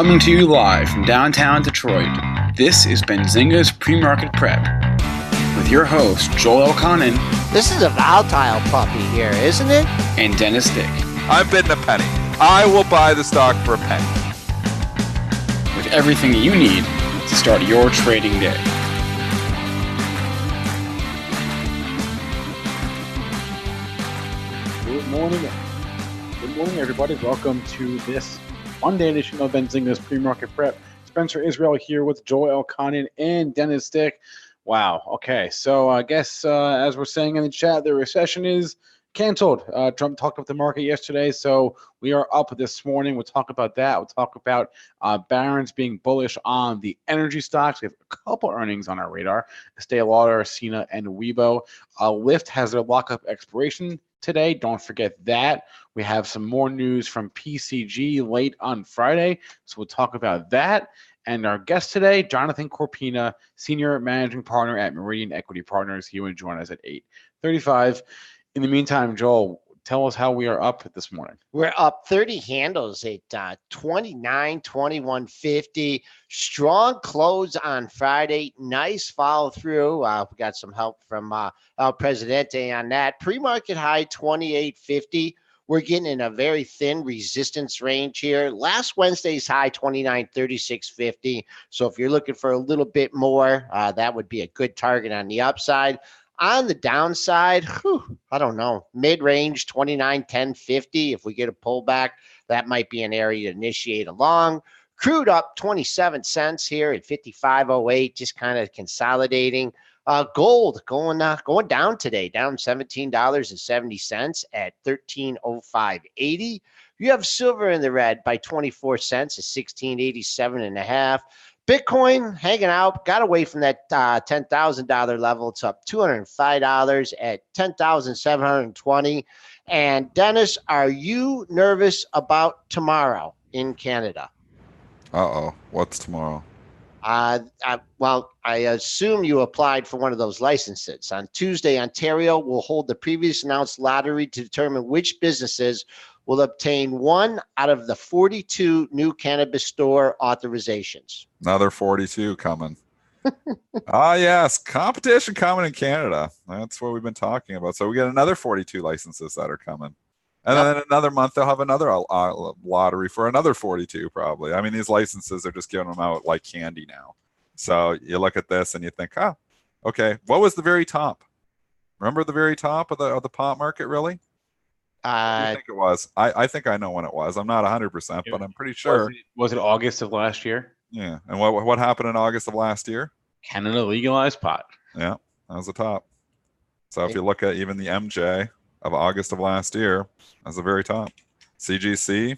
Coming to you live from downtown Detroit, this is Benzinga's PreMarket Prep with your host, Joel Elconin. This is a volatile puppy here, isn't it? And Dennis Dick. I'm bidding a penny. I will buy the stock for a penny. With everything you need to start your trading day. Good morning. Good morning, everybody. Welcome to this Monday edition of Benzinga's PreMarket Prep. Spencer Israel here with Joel Elconin and Dennis Dick. Wow. Okay. So I guess as we're saying in the chat, the recession is canceled. Trump talked up the market yesterday, so we are up this morning. We'll talk about that. We'll talk about Barron's being bullish on the energy stocks. We have a couple earnings on our radar: Estee Lauder, SINA, and Weibo. LYFT has their lockup expiration today. Don't forget that. We have some more news from PCG late on Friday, so we'll talk about that. And our guest today, Jonathan Cortina, Senior Managing Partner at Meridian Equity Partners. He will join us at 8:35. In the meantime, Joel, tell us how we are up this morning. We're up 30 handles at 29, 21.50. Strong close on Friday. Nice follow through. We got some help from El Presidente on that. Pre-market high 28.50. We're getting in a very thin resistance range here. Last Wednesday's high 29.36.50. So if you're looking for a little bit more, that would be a good target on the upside. On the downside, I don't know, mid-range 29.10.50. If we get a pullback, that might be an area to initiate along. Crude up 27 cents here at 55.08, just kind of consolidating. Gold going down today, down $17.70 at 1305.80. You have silver in the red by 24 cents at 1687.5. Bitcoin hanging out, got away from that $10,000 level. It's up $205 at 10,720. And Dennis, are you nervous about tomorrow in Canada? What's tomorrow? Well, I assume you applied for one of those licenses. On Tuesday, Ontario will hold the previous announced lottery to determine which businesses will obtain one out of the 42 new cannabis store authorizations. Another 42 coming. Yes, competition coming in Canada. That's what we've been talking about. So we get another 42 licenses that are coming. And then in another month, they'll have another lottery for another 42 probably. I mean, these licenses are just giving them out like candy now. So you look at this and you think, okay, what was the very top? Remember the very top of the pot market, really? I think it was. I think I know when it was. I'm not 100%, but I'm pretty sure. Was it August of last year? Yeah. And what happened in August of last year? Canada legalized pot. Yeah, that was the top. So if you look at even the MJ of August of last year, that's the very top. CGC,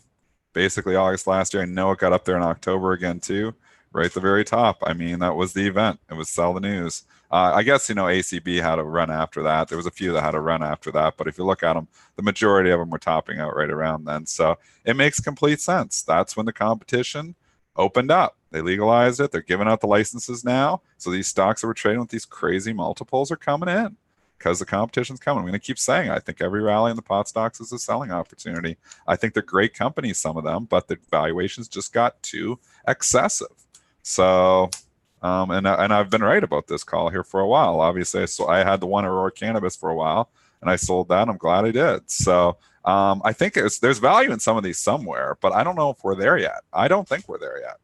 basically August last year. I know it got up there in October again too, right at the very top. I mean, that was the event. It was sell the news. I guess, ACB had a run after that. There was a few that had a run after that. But if you look at them, the majority of them were topping out right around then. So it makes complete sense. That's when the competition opened up. They legalized it. They're giving out the licenses now. So these stocks that were trading with these crazy multiples are coming in because the competition's coming. I'm going to keep saying it. I think every rally in the pot stocks is a selling opportunity. I think they're great companies, some of them, but the valuations just got too excessive. So... and I've been right about this call here for a while. Obviously, I had the one Aurora Cannabis for a while, and I sold that. I'm glad I did. So I think there's value in some of these somewhere, but I don't know if we're there yet. I don't think we're there yet.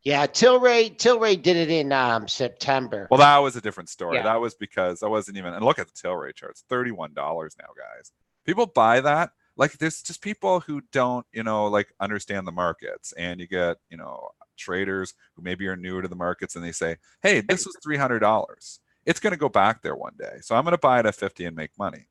Yeah, Tilray did it in September. Well, that was a different story. Yeah. That was because I wasn't even. And look at the Tilray charts, $31 now, guys. People buy that. Like, there's just people who don't, understand the markets, and you get, traders who maybe are newer to the markets, and they say, hey, this was $300. It's going to go back there one day, so I'm going to buy it at 50 and make money.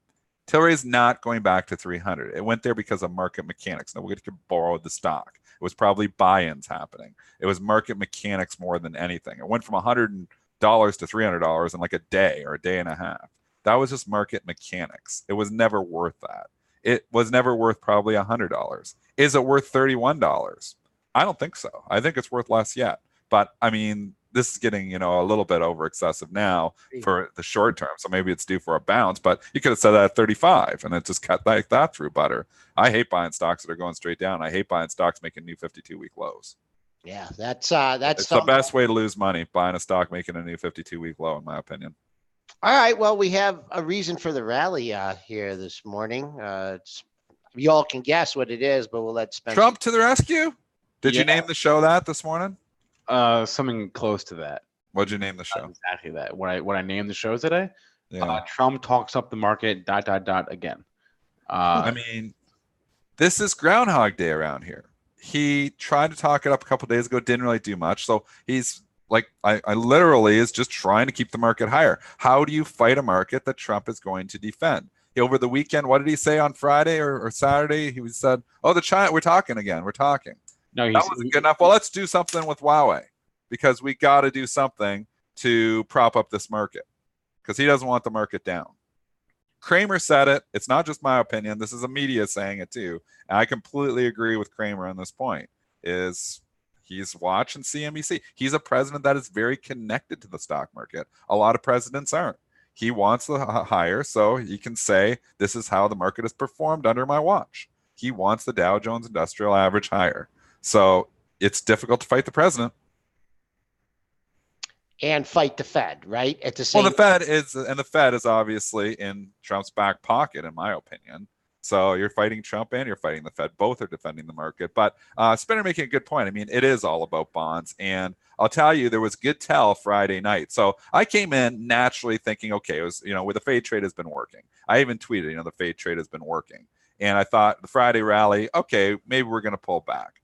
Tilray's not going back to 300. It went there because of market mechanics. Nobody could borrow the stock. It was probably buy-ins happening. It was market mechanics more than anything. It went from $100 to $300 in like a day or a day and a half. That was just market mechanics. It was never worth that. It was never worth probably $100. Is it worth $31? I don't think so. I think it's worth less yet. But I mean, this is getting, a little bit over excessive now for the short term. So maybe it's due for a bounce, but you could have said that at 35 and it just cut like that through butter. I hate buying stocks that are going straight down. I hate buying stocks making new 52-week lows. Yeah, that's It's the best way to lose money, buying a stock making a new 52-week low, in my opinion. All right. Well, we have a reason for the rally here this morning. You all can guess what it is, but we'll let Spencer. Trump to the rescue? Did you name the show that this morning? Something close to that. What'd you name the show? Exactly that. What I named the show today? Yeah. Trump talks up the market. ... again. I mean, this is Groundhog Day around here. He tried to talk it up a couple days ago, didn't really do much. So he's like, I literally is just trying to keep the market higher. How do you fight a market that Trump is going to defend? Over the weekend, what did he say on Friday or Saturday? He said, "Oh, the China, we're talking again. We're talking." No, that wasn't good enough. Well, let's do something with Huawei, because we got to do something to prop up this market, because he doesn't want the market down. Kramer said it. It's not just my opinion. This is a media saying it too. And I completely agree with Kramer on this point. He's watching CNBC. He's a president that is very connected to the stock market. A lot of presidents aren't. He wants the higher, so he can say, this is how the market has performed under my watch. He wants the Dow Jones Industrial Average higher. So it's difficult to fight the president. And fight the Fed, right? At the same Well, the Fed is obviously in Trump's back pocket, in my opinion. So you're fighting Trump and you're fighting the Fed. Both are defending the market. But Spinner making a good point. I mean, it is all about bonds. And I'll tell you, there was good tell Friday night. So I came in naturally thinking, okay, it was, where the fade trade has been working. I even tweeted, the fade trade has been working. And I thought the Friday rally, okay, maybe we're going to pull back.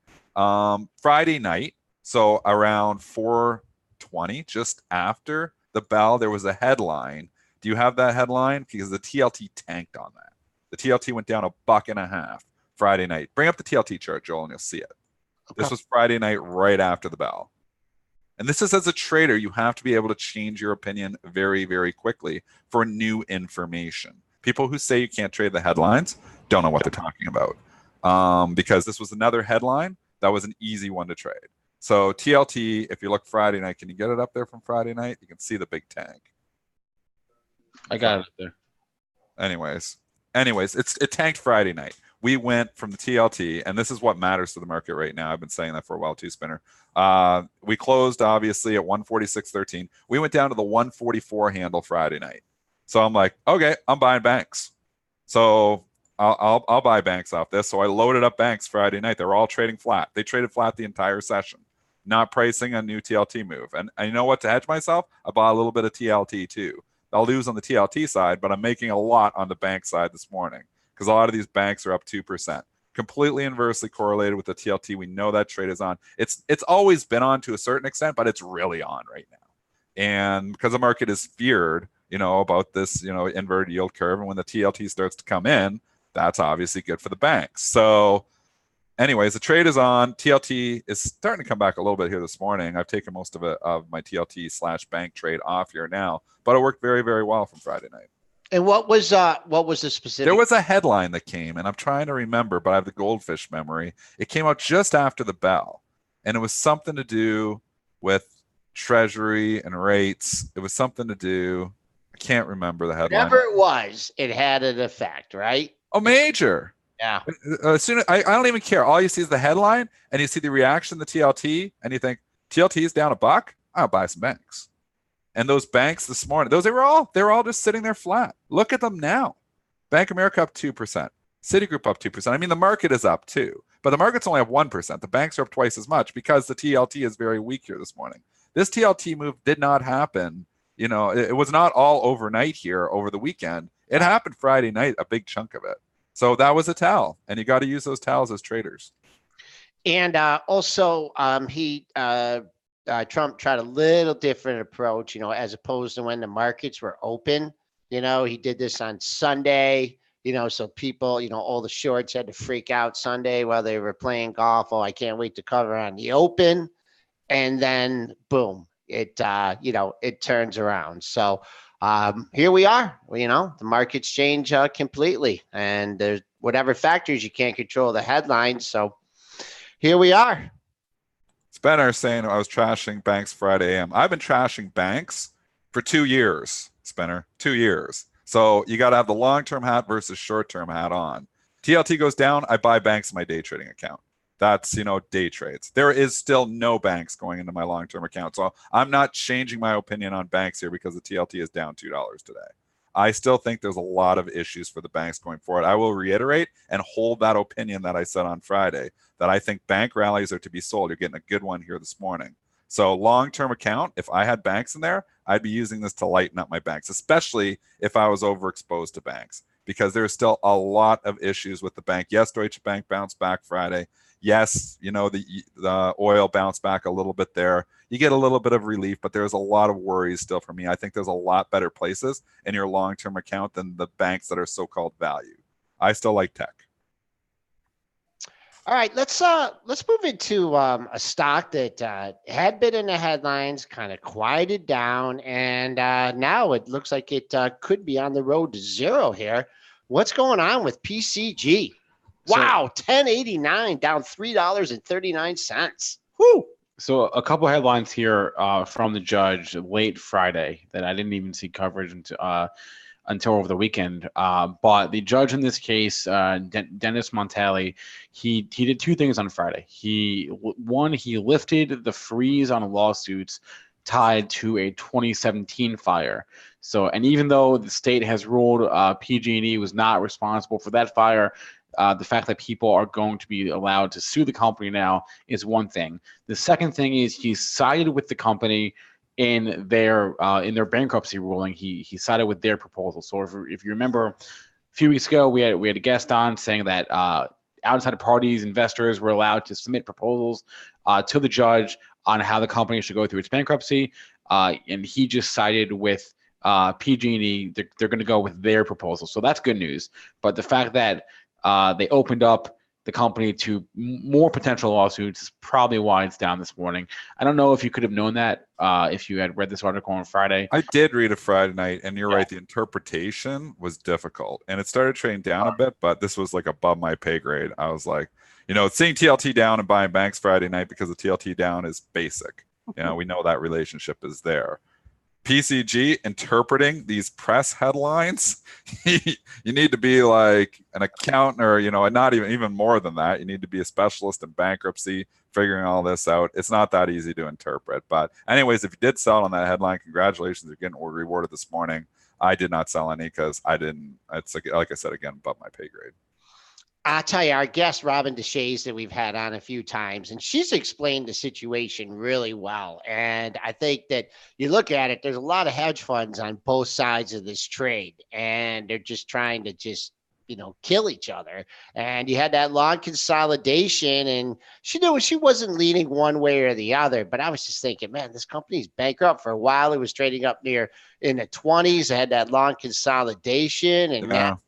Friday night, so around 4:20, just after the bell, there was a headline. Do you have that headline? Because the TLT tanked on that. The TLT went down $1.50 Friday night. Bring up the TLT chart, Joel, and you'll see it. Okay. This was Friday night right after the bell. And this is, as a trader, you have to be able to change your opinion very, very quickly for new information. People who say you can't trade the headlines don't know what they're talking about. Because this was another headline that was an easy one to trade. So TLT, if you look Friday night, can you get it up there from Friday night? You can see the big tank. I got it up there. Anyways, it tanked Friday night. We went from the TLT, and this is what matters to the market right now. I've been saying that for a while too, Spinner. We closed obviously at 146.13. We went down to the 144 handle Friday night. So I'm like, okay, I'm buying banks. So I'll buy banks off this. So I loaded up banks Friday night. They were all trading flat. They traded flat the entire session, not pricing a new TLT move. And I know what to hedge myself. I bought a little bit of TLT too. I'll lose on the TLT side, but I'm making a lot on the bank side this morning because a lot of these banks are up 2%. Completely inversely correlated with the TLT. We know that trade is on. It's always been on to a certain extent, but it's really on right now. And because the market is feared, about this, inverted yield curve, and when the TLT starts to come in, that's obviously good for the banks. So anyways, the trade is on. TLT is starting to come back a little bit here this morning. I've taken most of my TLT/bank trade off here now, but it worked very, very well from Friday night. And what was the specific? There was a headline that came, and I'm trying to remember, but I have the goldfish memory. It came out just after the bell, and it was something to do with Treasury and rates. It was something to do. I can't remember the headline. Whatever it was, it had an effect, right? Oh, major. Yeah. As soon as I don't even care. All you see is the headline, and you see the reaction to the TLT, and you think TLT is down $1. I'll buy some banks. And those banks this morning, they were all just sitting there flat. Look at them now. Bank of America up 2%. Citigroup up 2%. I mean, the market is up too, but the market's only up 1%. The banks are up twice as much because the TLT is very weak here this morning. This TLT move did not happen. It was not all overnight here over the weekend. It happened Friday night, a big chunk of it. So that was a towel, and you got to use those towels as traders. And also, Trump tried a little different approach, as opposed to when the markets were open. He did this on Sunday, so people, all the shorts had to freak out Sunday while they were playing golf. Oh, I can't wait to cover on the open. And then boom, it turns around. So here we are. The markets change completely, and there's whatever factors you can't control the headlines. So here we are. Spencer saying I was trashing banks Friday AM. I've been trashing banks for 2 years, Spencer, 2 years. So you got to have the long-term hat versus short-term hat on. TLT goes down, I buy banks in my day trading account. That's, day trades. There is still no banks going into my long-term account. So I'm not changing my opinion on banks here because the TLT is down $2 today. I still think there's a lot of issues for the banks going forward. I will reiterate and hold that opinion that I said on Friday, that I think bank rallies are to be sold. You're getting a good one here this morning. So long-term account, if I had banks in there, I'd be using this to lighten up my banks, especially if I was overexposed to banks, because there's still a lot of issues with the bank. Yes, Deutsche Bank bounced back Friday. Yes, the oil bounced back a little bit there. You get a little bit of relief, but there's a lot of worries still for me. I think there's a lot better places in your long-term account than the banks that are so-called value. I still like tech. All right, let's move into a stock that had been in the headlines, kind of quieted down, and now it looks like it could be on the road to zero here. What's going on with PCG? Wow, 1089 down $3.39. Whoo! So a couple headlines here from the judge late Friday that I didn't even see coverage until over the weekend. But the judge in this case, Dennis Montali, he did two things on Friday. He lifted the freeze on lawsuits tied to a 2017 fire. So, and even though the state has ruled PG&E was not responsible for that fire, the fact that people are going to be allowed to sue the company now is one thing. The second thing is he sided with the company in their bankruptcy ruling. He sided with their proposal. So if you remember, a few weeks ago we had a guest on saying that outside parties, investors were allowed to submit proposals to the judge on how the company should go through its bankruptcy, and he just sided with PG&E. They're going to go with their proposal. So that's good news. But the fact that they opened up the company to more potential lawsuits is probably why it's down this morning. I don't know if you could have known that if you had read this article on Friday. I did read it Friday night, and you're right. The interpretation was difficult, and it started trading down a bit, but this was like above my pay grade. I was like, seeing TLT down and buying banks Friday night because the TLT down is basic. We know that relationship is there. PCG interpreting these press headlines, you need to be like an accountant or, not even more than that. You need to be a specialist in bankruptcy, figuring all this out. It's not that easy to interpret. But anyways, if you did sell on that headline, congratulations. You're getting rewarded this morning. I did not sell any because I didn't. It's like I said, again, above my pay grade. I'll tell you, our guest, Robin Deshays, that we've had on a few times, and she's explained the situation really well. And I think that you look at it, there's a lot of hedge funds on both sides of this trade, and they're just trying to kill each other. And you had that long consolidation, and she knew she wasn't leaning one way or the other. But I was just thinking, man, this company's bankrupt. For a while, it was trading up near in the 20s. It had that long consolidation, and now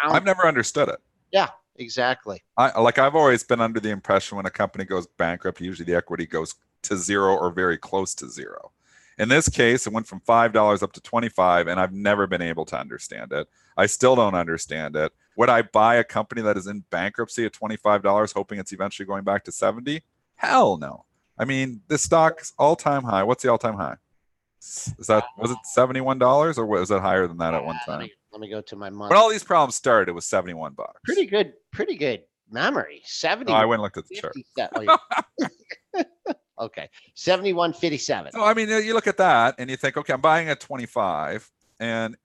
I've never understood it. Yeah. Exactly. I've always been under the impression when a company goes bankrupt, usually the equity goes to zero or very close to zero. In this case, it went from $5 up to $25, and I've never been able to understand it. I still don't understand it. Would I buy a company that is in bankruptcy at $25, hoping it's eventually going back to 70? Hell no. I mean, this stock's all-time high. What's the all-time high? Was it $71, or was it higher than that at one time? Let me go to my month. When all these problems started, it was $71. Pretty good memory. 70. Oh, I went and looked at the chart. Okay. 71.57. So, I mean, you look at that and you think, okay, I'm buying at 25, and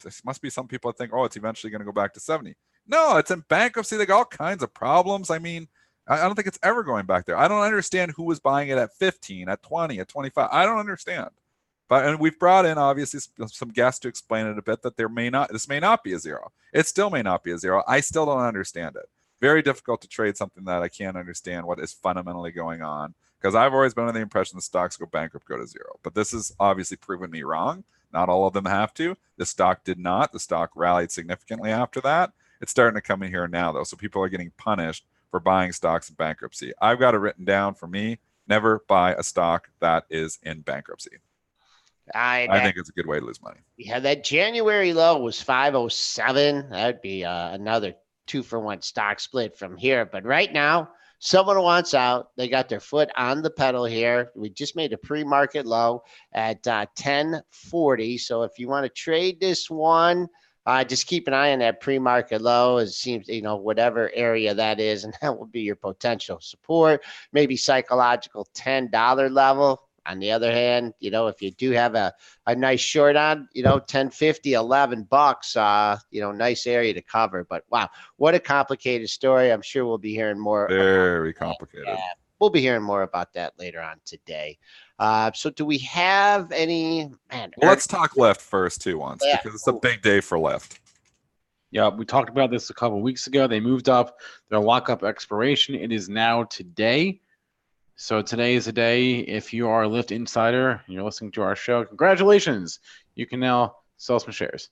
there must be some people that think, oh, it's eventually going to go back to 70. No, it's in bankruptcy. They got all kinds of problems. I mean, I don't think it's ever going back there. I don't understand who was buying it at 15, at 20, at 25. I don't understand. And we've brought in, obviously, some guests to explain it a bit, that this may not be a zero. It still may not be a zero. I still don't understand it. Very difficult to trade something that I can't understand what is fundamentally going on, because I've always been under the impression the stocks go bankrupt, go to zero. But this has obviously proven me wrong. Not all of them have to. The stock did not. The stock rallied significantly after that. It's starting to come in here now, though. So people are getting punished for buying stocks in bankruptcy. I've got it written down for me. Never buy a stock that is in bankruptcy. I think it's a good way to lose money. Yeah, that January low was 507. That'd be another 2-for-1 stock split from here. But right now, someone wants out. They got their foot on the pedal here. We just made a pre-market low at 1040. So if you want to trade this one, Just keep an eye on that pre-market low. It seems, whatever area that is, and that will be your potential support, maybe psychological $10 level. On the other hand, if you do have a nice short on, 10.50, $11, nice area to cover. But wow, what a complicated story. I'm sure we'll be hearing more. Very complicated. Yeah, we'll be hearing more about that later on today. So do we have any, man? Well, let's talk LYFT first too once, Yeah. because it's a big day for LYFT. Yeah, we talked about this a couple of weeks ago. They moved up their lockup expiration. It is now today. So today is the day. If you are a LYFT insider and you're listening to our show, congratulations. You can now sell some shares.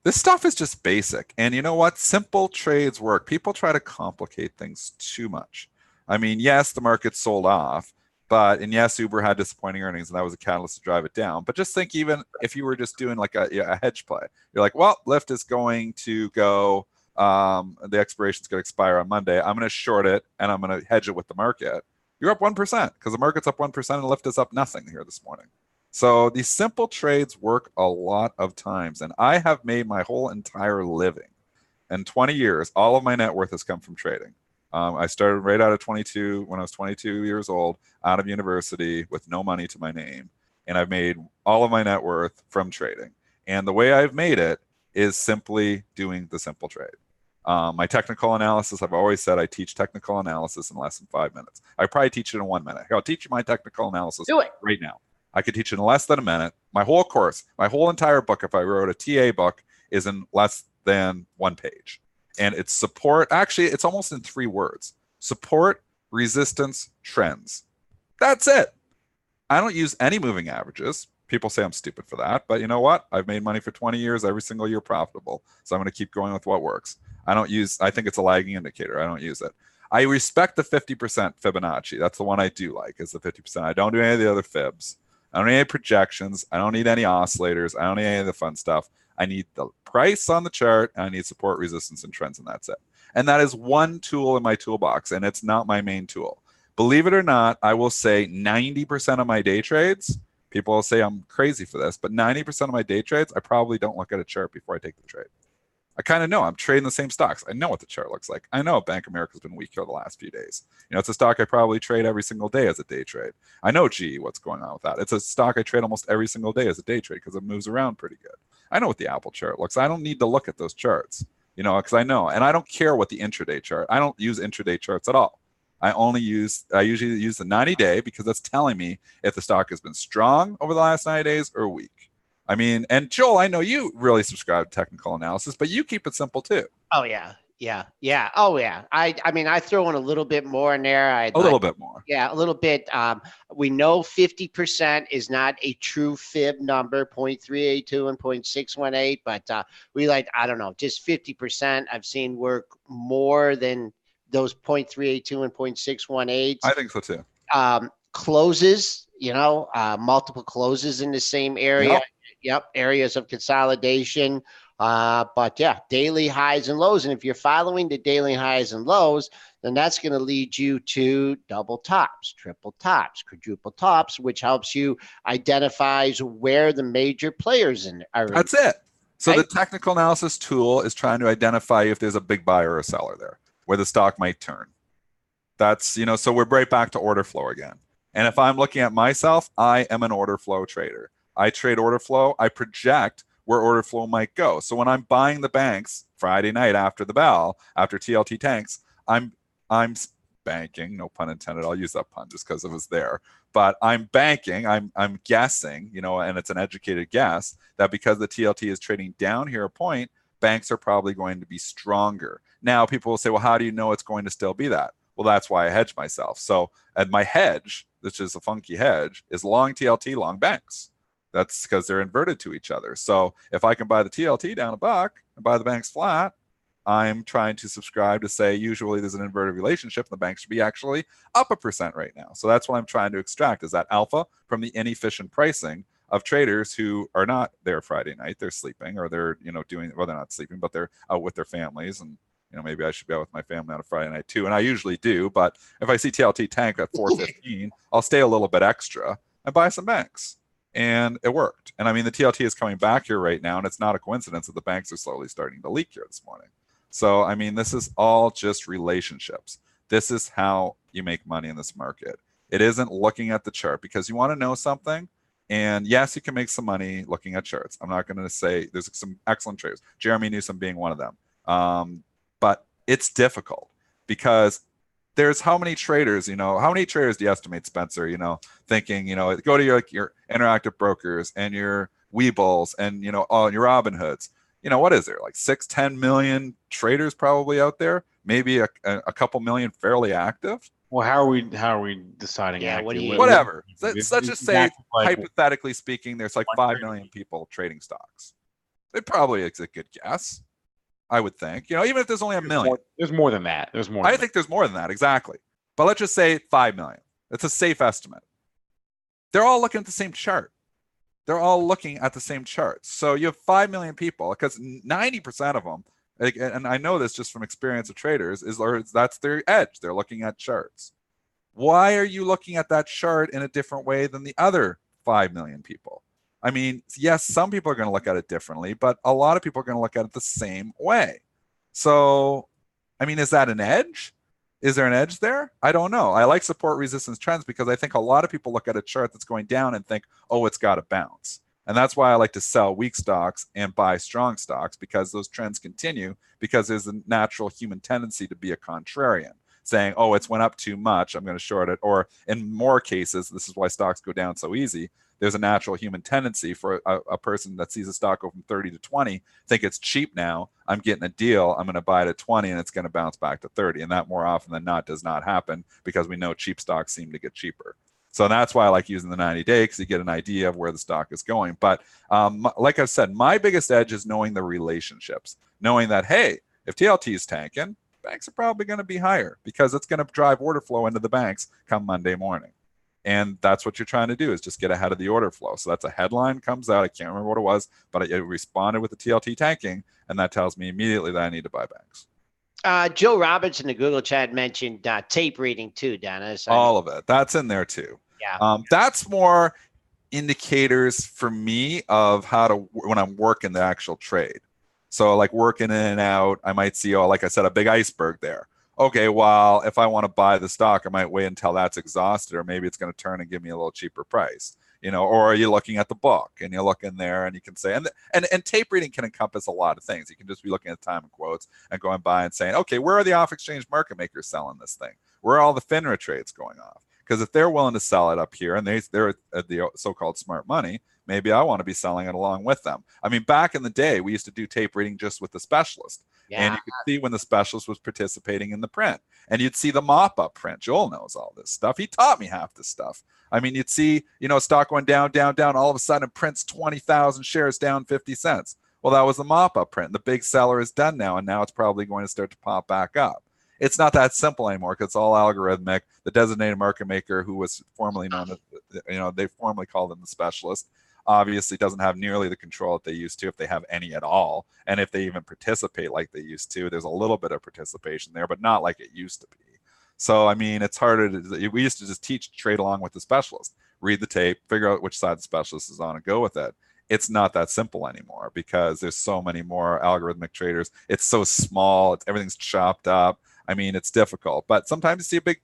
This stuff is just basic. And you know what? Simple trades work. People try to complicate things too much. I mean, yes, the market sold off, and yes, Uber had disappointing earnings, and that was a catalyst to drive it down. But just think, even if you were just doing like a hedge play, you're like, well, LYFT is going to go, the expiration is going to expire on Monday. I'm going to short it, and I'm going to hedge it with the market. You're up 1% because the market's up 1% and LYFT is up nothing here this morning. So these simple trades work a lot of times. And I have made my whole entire living in 20 years. All of my net worth has come from trading. I started right out of 22 when I was 22 years old, out of university with no money to my name. And I've made all of my net worth from trading. And the way I've made it is simply doing the simple trade. My technical analysis, I've always said I teach technical analysis in less than 5 minutes. I probably teach it in 1 minute. Here, I'll teach you my technical analysis right now. I could teach it in less than a minute. My whole course, my whole entire book, if I wrote a TA book, is in less than 1 page. And it's support. Actually, it's almost in 3 words. Support, resistance, trends. That's it. I don't use any moving averages. People say I'm stupid for that. But you know what? I've made money for 20 years, every single year profitable. So I'm going to keep going with what works. I think it's a lagging indicator. I don't use it. I respect the 50% Fibonacci. That's the one I do like, is the 50%. I don't do any of the other fibs. I don't need any projections. I don't need any oscillators. I don't need any of the fun stuff. I need the price on the chart, and I need support, resistance, and trends, and that's it. And that is one tool in my toolbox, and it's not my main tool. Believe it or not, I will say 90% of my day trades, people will say I'm crazy for this, but 90% of my day trades, I probably don't look at a chart before I take the trade. I kind of know I'm trading the same stocks. I know what the chart looks like. I know Bank of America has been weak here the last few days. It's a stock I probably trade every single day as a day trade. I know GE, what's going on with that. It's a stock I trade almost every single day as a day trade because it moves around pretty good. I know what the Apple chart looks like. I don't need to look at those charts, because I know. And I don't care what the intraday chart. I don't use intraday charts at all. I usually use the 90-day because that's telling me if the stock has been strong over the last 90 days or weak. I mean, and Joel, I know you really subscribe to technical analysis, but you keep it simple too. Oh yeah. Oh yeah. I mean, I throw in a little bit more in there. A little bit more. Yeah, a little bit. We know 50% is not a true fib number, 0.382 and 0.618, but we I don't know, just 50%. I've seen work more than those 0.382 and 0.618. I think so too. Closes, multiple closes in the same area. Yep, areas of consolidation. But yeah, daily highs and lows. And if you're following the daily highs and lows, then that's going to lead you to double tops, triple tops, quadruple tops, which helps you identify where the major players are. That's it. So right? The technical analysis tool is trying to identify if there's a big buyer or a seller there, where the stock might turn. That's, so we're right back to order flow again. And if I'm looking at myself, I am an order flow trader. I trade order flow. I project where order flow might go. So when I'm buying the banks Friday night after the bell, after TLT tanks, I'm banking, no pun intended. I'll use that pun just because it was there. But I'm banking, I'm guessing, and it's an educated guess that because the TLT is trading down here a point, banks are probably going to be stronger. Now people will say, well, how do you know it's going to still be that? Well, that's why I hedge myself. So and my hedge, which is a funky hedge, is long TLT, long banks. That's because they're inverted to each other. So if I can buy the TLT down $1 and buy the banks flat, I'm trying to subscribe to say usually there's an inverted relationship and the bank should be actually up 1% right now. So that's what I'm trying to extract, is that alpha from the inefficient pricing of traders who are not there Friday night. They're sleeping, or they're they're not sleeping, but they're out with their families. And maybe I should be out with my family on a Friday night too. And I usually do. But if I see TLT tank at 415, I'll stay a little bit extra and buy some banks. and it worked. And I mean, the TLT is coming back here right now, and it's not a coincidence that the banks are slowly starting to leak here this morning. So, I mean, this is all just relationships. This is how you make money in this market. It isn't looking at the chart, because you want to know something. And yes, you can make some money looking at charts. I'm not going to say there's some excellent traders, Jeremy Newsom being one of them. But it's difficult because there's how many traders, how many traders do you estimate, Spencer, thinking, go to your interactive brokers and your Weebles and, all your Robin Hoods. What is there, like 6-10 million traders probably out there? Maybe a couple million fairly active. Well, how are we deciding? Yeah, whatever. Let's just say, hypothetically speaking, there's like 5 million people trading stocks. It probably is a good guess, I would think. Even if there's only a million. There's more than that. I think there's more than that, exactly. But let's just say 5 million. It's a safe estimate. They're all looking at the same chart. So you have 5 million people, because 90% of them, and I know this just from experience of traders, that's their edge. They're looking at charts. Why are you looking at that chart in a different way than the other 5 million people? I mean, yes, some people are going to look at it differently, but a lot of people are going to look at it the same way. So, I mean, is that an edge? Is there an edge there? I don't know. I like support resistance trends because I think a lot of people look at a chart that's going down and think, oh, it's got to bounce. And that's why I like to sell weak stocks and buy strong stocks, because those trends continue, because there's a natural human tendency to be a contrarian, saying, oh, it's went up too much, I'm going to short it. Or in more cases, this is why stocks go down so easy, there's a natural human tendency for a person that sees a stock go from 30 to 20, think it's cheap now, I'm getting a deal, I'm going to buy it at 20 and it's going to bounce back to 30. And that more often than not does not happen, because we know cheap stocks seem to get cheaper. So that's why I like using the 90-day, because you get an idea of where the stock is going. But like I said, my biggest edge is knowing the relationships, knowing that, hey, if TLT is tanking, banks are probably going to be higher, because it's going to drive order flow into the banks come Monday morning. And that's what you're trying to do, is just get ahead of the order flow. So that's a headline comes out. I can't remember what it was, but it responded with the TLT tanking. And that tells me immediately that I need to buy banks. Joe Roberts in the Google chat mentioned tape reading too, Dennis. All of it. That's in there too. Yeah. That's more indicators for me of when I'm working the actual trade. So like working in and out, I might see, like I said, a big iceberg there. Okay, well, if I want to buy the stock, I might wait until that's exhausted, or maybe it's going to turn and give me a little cheaper price. Or are you looking at the book and you look in there and you can say, and tape reading can encompass a lot of things. You can just be looking at time and quotes and going by and saying, okay, where are the off exchange market makers selling this thing? Where are all the FINRA trades going off? Because if they're willing to sell it up here and they're at the so-called smart money, maybe I want to be selling it along with them. I mean, back in the day, we used to do tape reading just with the specialist. Yeah. And you could see when the specialist was participating in the print. And you'd see the mop-up print. Joel knows all this stuff. He taught me half this stuff. I mean, you'd see, stock went down, down, down. All of a sudden, it prints 20,000 shares down 50 cents. Well, that was the mop-up print. The big seller is done now, and now it's probably going to start to pop back up. It's not that simple anymore, because it's all algorithmic. The designated market maker, who was formerly known as, they formerly called him the specialist, obviously doesn't have nearly the control that they used to, if they have any at all. And if they even participate like they used to, there's a little bit of participation there, but not like it used to be. So, I mean, it's harder we used to just trade along with the specialist, read the tape, figure out which side the specialist is on and go with it. It's not that simple anymore, because there's so many more algorithmic traders. It's so small. Everything's chopped up. I mean, it's difficult, but sometimes you see a big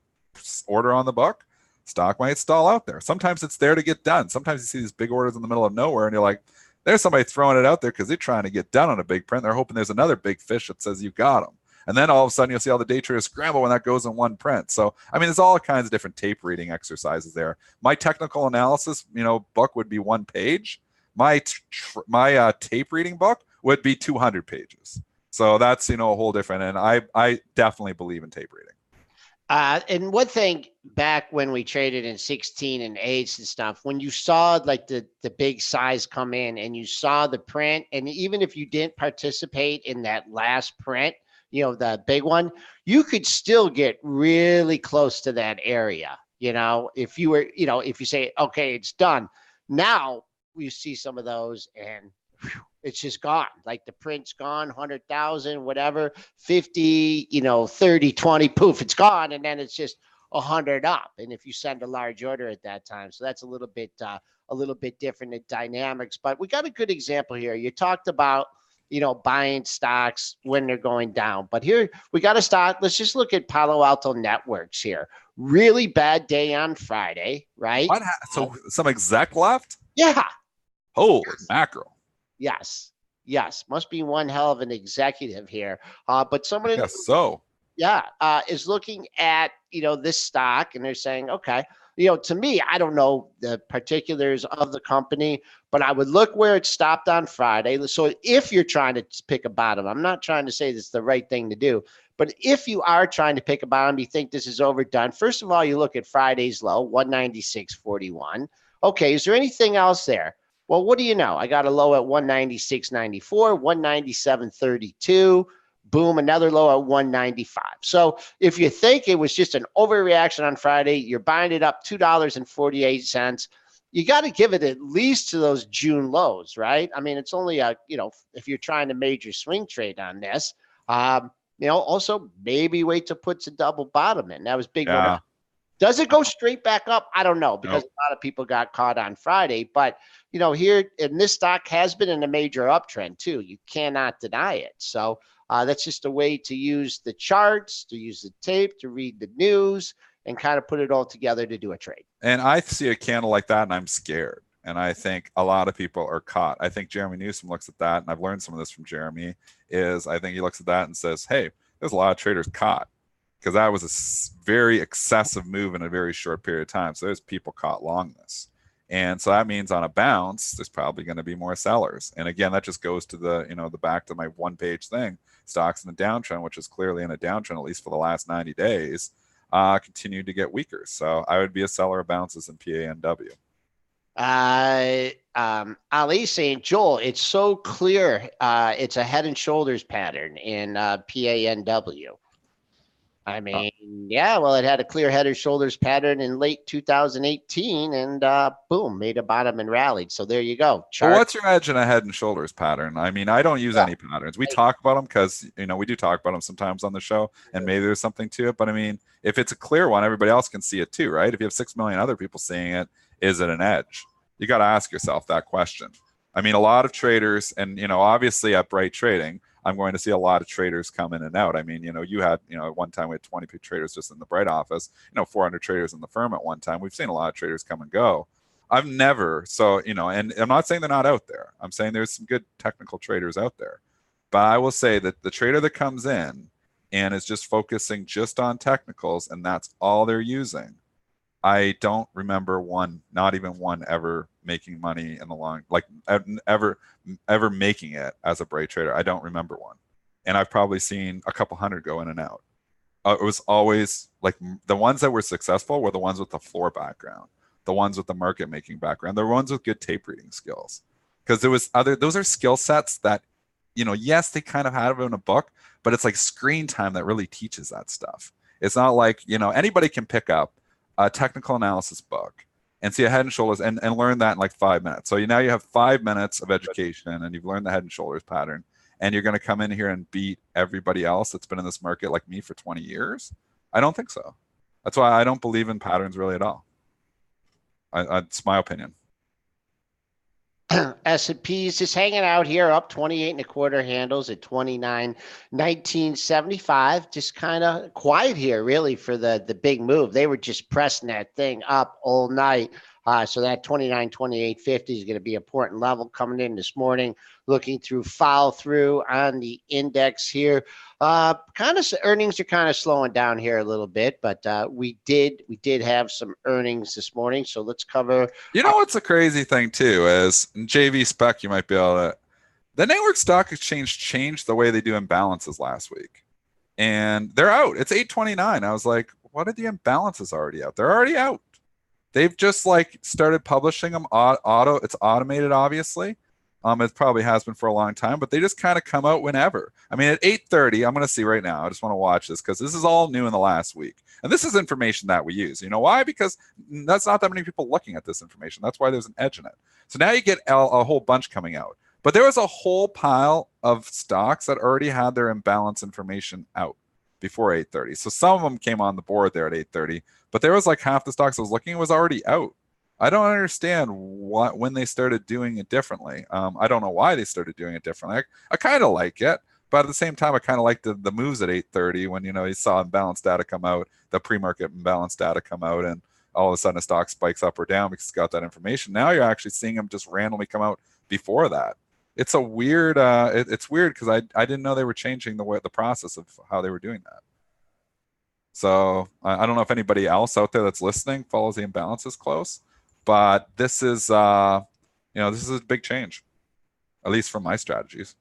order on the book, stock might stall out there. Sometimes it's there to get done. Sometimes you see these big orders in the middle of nowhere and you're like, there's somebody throwing it out there because they're trying to get done on a big print. They're hoping there's another big fish that says you got them. And then all of a sudden you'll see all the day traders scramble when that goes in one print. So, I mean, there's all kinds of different tape reading exercises there. My technical analysis, book would be 1 page. My tape reading book would be 200 pages. So that's, a whole different, and I definitely believe in tape reading. And one thing, back when we traded in 16 and 8s and stuff, when you saw like the big size come in and you saw the print, and even if you didn't participate in that last print, the big one, you could still get really close to that area. If you were, if you say, okay, it's done. Now we see some of those and it's just gone. Like the print's gone, 100,000, whatever, 50, 30, 20, poof, it's gone. And then it's just 100 up. And if you send a large order at that time, so that's a little bit different in dynamics. But we got a good example here. You talked about, buying stocks when they're going down. But here we got a stock. Let's just look at Palo Alto Networks here. Really bad day on Friday, right? So some exec left? Yeah. Holy mackerel. Yes. Must be one hell of an executive here. But someone is looking at, this stock, and they're saying, okay, to me, I don't know the particulars of the company, but I would look where it stopped on Friday. So if you're trying to pick a bottom, I'm not trying to say it's the right thing to do, but if you are trying to pick a bottom, you think this is overdone. First of all, you look at Friday's low, 196.41. Okay, is there anything else there? Well, what do you know? I got a low at 196.94, 197.32. Boom, another low at 195. So if you think it was just an overreaction on Friday, you're buying it up $2.48. You got to give it at least to those June lows, right? I mean, it's only if you're trying to major swing trade on this, also maybe wait to put a double bottom in. That was big. Yeah. Does it go straight back up? I don't know, because a lot of people got caught on Friday. But, here, and this stock has been in a major uptrend too. You cannot deny it. So that's just a way to use the charts, to use the tape, to read the news, and kind of put it all together to do a trade. And I see a candle like that and I'm scared. And I think a lot of people are caught. I think Jeremy Newsom looks at that, and I've learned some of this from Jeremy, I think he looks at that and says, hey, there's a lot of traders caught, because that was a very excessive move in a very short period of time. So there's people caught long this. And so that means on a bounce, there's probably going to be more sellers. And again, that just goes to the back to my one-page thing. Stocks in the downtrend, which is clearly in a downtrend, at least for the last 90 days, continue to get weaker. So I would be a seller of bounces in PANW. Ali saying, Joel, it's so clear. It's a head and shoulders pattern in PANW. I mean, well, it had a clear head and shoulders pattern in late 2018, and boom, made a bottom and rallied. So there you go. Well, what's your edge in a head and shoulders pattern? I mean, I don't use any patterns. We talk about them because, we do talk about them sometimes on the show, and maybe there's something to it. But I mean, if it's a clear one, everybody else can see it too, right? If you have 6 million other people seeing it, is it an edge? You got to ask yourself that question. I mean, a lot of traders, and, obviously at Bright Trading, I'm going to see a lot of traders come in and out. I mean, you had, at one time we had 20 traders just in the Bright office, 400 traders in the firm at one time. We've seen a lot of traders come and go. I've never, and I'm not saying they're not out there. I'm saying there's some good technical traders out there. But I will say that the trader that comes in and is just focusing just on technicals, and that's all they're using, I don't remember one, not even one, ever making money in the long, like ever making it as a Bright trader. I don't remember one. And I've probably seen a couple hundred go in and out. It was always like the ones that were successful were the ones with the floor background, the ones with the market making background, the ones with good tape reading skills. Because those are skill sets that, yes, they kind of have it in a book, but it's like screen time that really teaches that stuff. It's not like, anybody can pick up a technical analysis book and see a head and shoulders and learn that in like 5 minutes. So now you have 5 minutes of education and you've learned the head and shoulders pattern, and you're going to come in here and beat everybody else that's been in this market like me for 20 years. I don't think so. That's why I don't believe in patterns really at all. It's my opinion. S&P's just hanging out here, up 28.25 handles at 29.1975. Just kind of quiet here, really, for the big move. They were just pressing that thing up all night. So that 29.2850 is going to be an important level coming in this morning. Looking through follow through on the index here. Earnings are kind of slowing down here a little bit, but we did have some earnings this morning. So let's cover. What's a crazy thing too is in JV Spec, you might be able to. The New York Stock Exchange changed the way they do imbalances last week, and they're out. It's 8:29. I was like, what are the imbalances already out? They're already out. They've just started publishing them it's automated, obviously. It probably has been for a long time, but they just kind of come out whenever. I mean, at 8:30, I'm going to see right now. I just want to watch this because this is all new in the last week. And this is information that we use. You know why? Because that's not that many people looking at this information. That's why there's an edge in it. So now you get a whole bunch coming out. But there was a whole pile of stocks that already had their imbalance information out. before 8:30. So some of them came on the board there at 8:30, but there was like half the stocks I was looking at was already out. I don't understand when they started doing it differently. I don't know why they started doing it differently. I kind of like it, but at the same time, I kind of like the moves at 8:30 when, you saw imbalance data come out, the pre-market imbalance data come out, and all of a sudden a stock spikes up or down because it's got that information. Now you're actually seeing them just randomly come out before that. It's a weird, it's weird because I didn't know they were changing the process of how they were doing that. So I don't know if anybody else out there that's listening follows the imbalances close, but this is, this is a big change, at least from my strategies.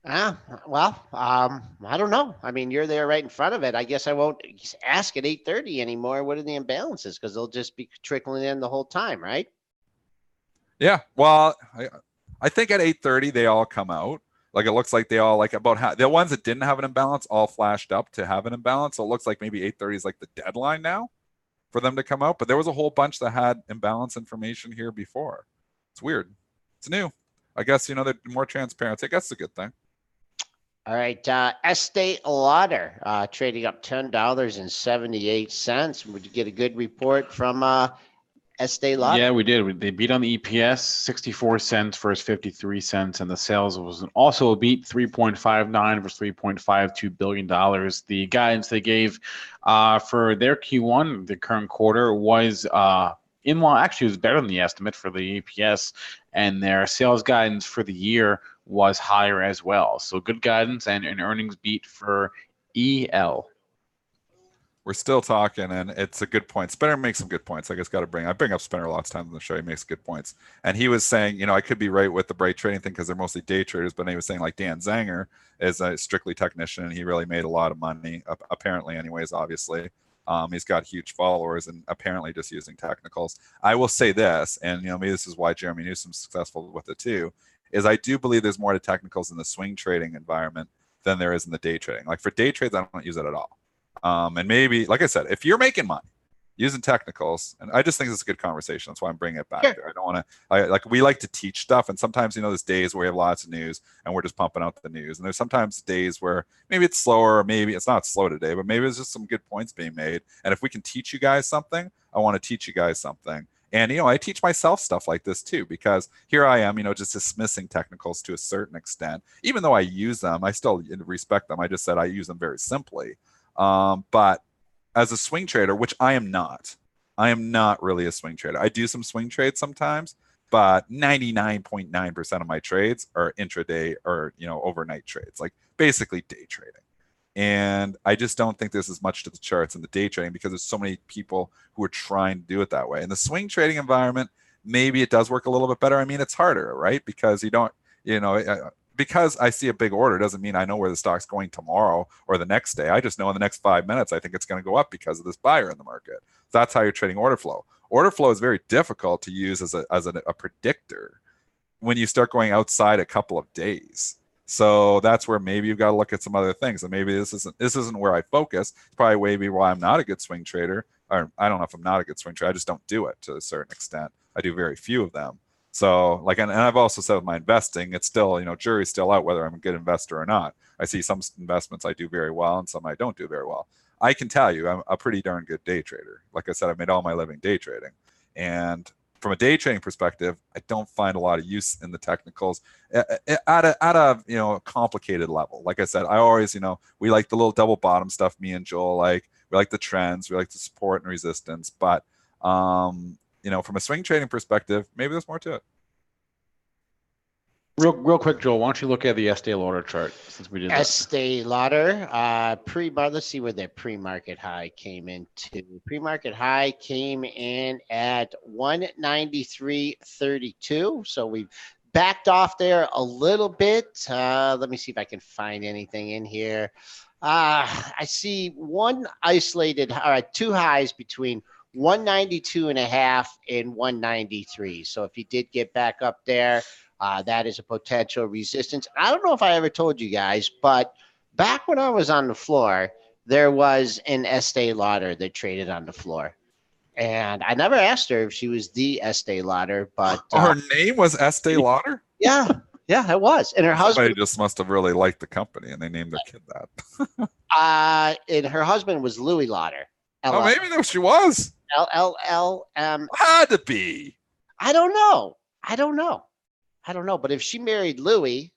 Well, I don't know. I mean, you're there right in front of it. I guess I won't ask at 8:30 anymore. What are the imbalances? Because they'll just be trickling in the whole time, right? Yeah. Well, I think at 8:30 they all come out. Like it looks like they all the ones that didn't have an imbalance all flashed up to have an imbalance. So it looks like maybe 8:30 is like the deadline now for them to come out. But there was a whole bunch that had imbalance information here before. It's weird. It's new. I guess, they're more transparent. I guess it's a good thing. All right. Estee Lauder trading up $10.78. Would you get a good report from Estee Lauder? Yeah, we did. They beat on the EPS, 64 cents versus 53 cents, and the sales was also a beat, 3.59 versus $3.52 billion. The guidance they gave for their Q1, the current quarter, was in line. Actually, it was better than the estimate for the EPS, and their sales guidance for the year was higher as well. So good guidance and an earnings beat for EL. We're still talking, and it's a good point. Spinner makes some good points. I bring up Spinner lots of times on the show. He makes good points, and he was saying, I could be right with the bright trading thing because they're mostly day traders, but he was saying like Dan Zanger is a strictly technician, and he really made a lot of money, apparently, anyways. Obviously, he's got huge followers, and apparently just using technicals. I will say this, and maybe this is why Jeremy Newsom's successful with it too, is I do believe there's more to technicals in the swing trading environment than there is in the day trading. Like for day trades, I don't use it at all. And maybe, like I said, if you're making money using technicals, and I just think it's a good conversation. That's why I'm bringing it back there. I don't want to, we like to teach stuff. And sometimes, there's days where we have lots of news and we're just pumping out the news. And there's sometimes days where maybe it's slower, or maybe it's not slow today, but maybe there's just some good points being made. And if we can teach you guys something, I want to teach you guys something. And, I teach myself stuff like this too, because here I am, just dismissing technicals to a certain extent. Even though I use them, I still respect them. I just said I use them very simply. But as a swing trader, which I am not really a swing trader. I do some swing trades sometimes, but 99.9% of my trades are intraday or, overnight trades, like basically day trading. And I just don't think there's as much to the charts in the day trading because there's so many people who are trying to do it that way. In the swing trading environment, maybe it does work a little bit better. I mean, it's harder, right? Because you don't, because I see a big order doesn't mean I know where the stock's going tomorrow or the next day. I just know in the next 5 minutes, I think it's going to go up because of this buyer in the market. That's how you're trading order flow. Order flow is very difficult to use as a predictor when you start going outside a couple of days. So that's where maybe you've got to look at some other things. And maybe this isn't where I focus. It's probably maybe why I'm not a good swing trader. Or I don't know if I'm not a good swing trader. I just don't do it to a certain extent. I do very few of them. So and I've also said with my investing, it's still, jury's still out whether I'm a good investor or not. I see some investments I do very well and some I don't do very well. I can tell you I'm a pretty darn good day trader. Like I said, I've made all my living day trading. And from a day trading perspective, I don't find a lot of use in the technicals at a complicated level. Like I said, I always, we like the little double bottom stuff, me and Joel like. We like the trends, we like the support and resistance, but from a swing trading perspective, maybe there's more to it. Real quick, Joel, why don't you look at the Estee Lauder chart since we did that? Estee Lauder, let's see where their pre-market high came into. Pre-market high came in at 193.32. So we've backed off there a little bit. Let me see if I can find anything in here. I see two highs between 192.5 and 193. So if you did get back up there, that is a potential resistance. I don't know if I ever told you guys, but back when I was on the floor, there was an Estee Lauder that traded on the floor. And I never asked her if she was the Estee Lauder, but her name was Estee Lauder? Yeah. Yeah, it was. And her Somebody husband, just must have really liked the company and they named their kid that. and her husband was Louis Lauder. Oh, maybe no, she was. LLM. Had to be. I don't know. But if she married Louis,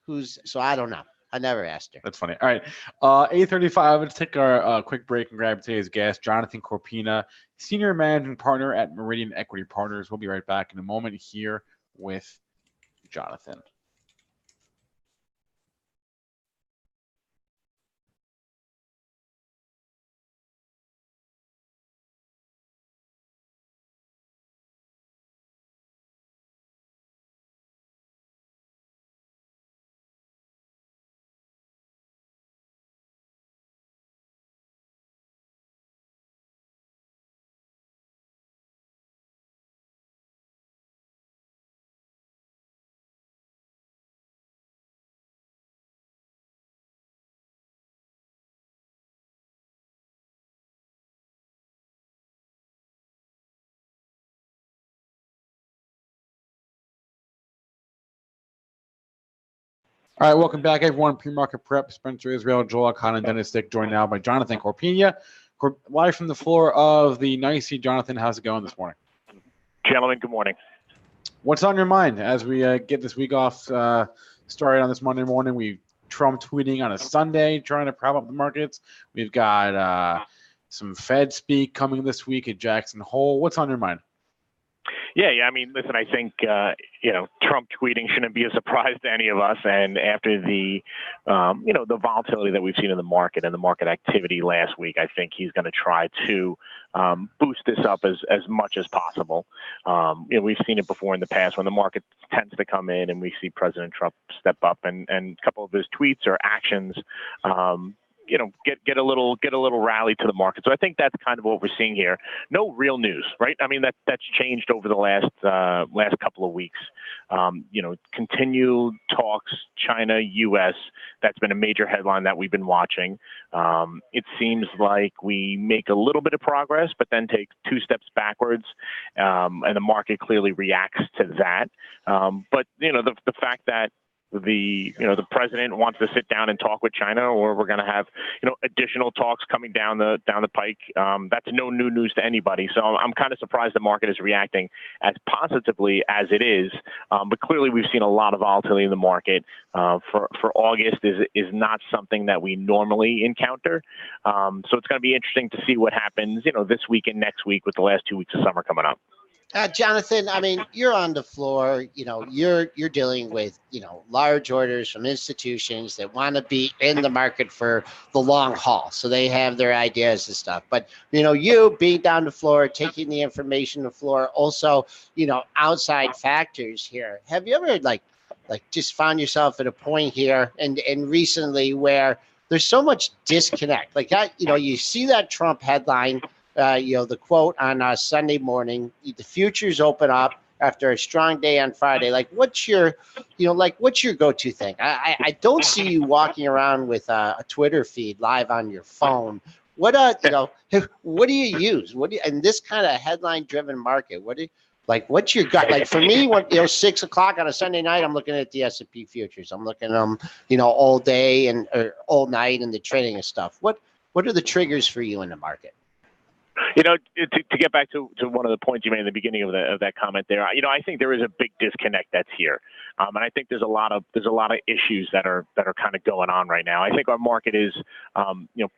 I don't know. I never asked her. That's funny. All right. 8:35. Let's take our quick break and grab today's guest, Jonathan Cortina, Senior Managing Partner at Meridian Equity Partners. We'll be right back in a moment here with Jonathan. All right, welcome back, everyone. Pre-Market Prep, Spencer Israel, Joel Elconin, and Dennis Dick, joined now by Jonathan Cortina. Live from the floor of the NYSE. Jonathan, how's it going this morning? Gentlemen, good morning. What's on your mind as we get this week off started on this Monday morning? Trump tweeting on a Sunday, trying to prop up the markets. We've got some Fed speak coming this week at Jackson Hole. What's on your mind? Yeah. I mean, listen, I think, Trump tweeting shouldn't be a surprise to any of us. And after the volatility that we've seen in the market and the market activity last week, I think he's going to try to boost this up as much as possible. We've seen it before in the past when the market tends to come in and we see President Trump step up and a couple of his tweets or actions, get a little rally to the market. So I think that's kind of what we're seeing here. No real news, right? I mean, that's changed over the last couple of weeks. Continued talks, China, U.S. That's been a major headline that we've been watching. It seems like we make a little bit of progress, but then take two steps backwards, and the market clearly reacts to that. But the fact that the president wants to sit down and talk with China, or we're going to have additional talks coming down the pike. That's no new news to anybody. So I'm kind of surprised the market is reacting as positively as it is. But clearly we've seen a lot of volatility in the market. For August is not something that we normally encounter. So it's going to be interesting to see what happens this week and next week with the last 2 weeks of summer coming up. Jonathan, I mean, you're on the floor, you're dealing with, large orders from institutions that want to be in the market for the long haul. So they have their ideas and stuff. But, you being down the floor, taking the information to the floor, also, outside factors here. Have you ever like just found yourself at a point here and recently where there's so much disconnect? Like that, you see that Trump headline, the quote on Sunday morning, the futures open up after a strong day on Friday. Like, what's your go-to thing? I don't see you walking around with a Twitter feed live on your phone. What do you use? In this kind of headline-driven market? What's your gut? Like for me, when 6 o'clock on a Sunday night, I'm looking at the S&P futures. I'm looking at them, all day or all night and the trading and stuff. What are the triggers for you in the market? To get back to one of the points you made in the beginning of that comment there, I think there is a big disconnect that's here, and I think there's a lot of issues that are kind of going on right now. I think our market is,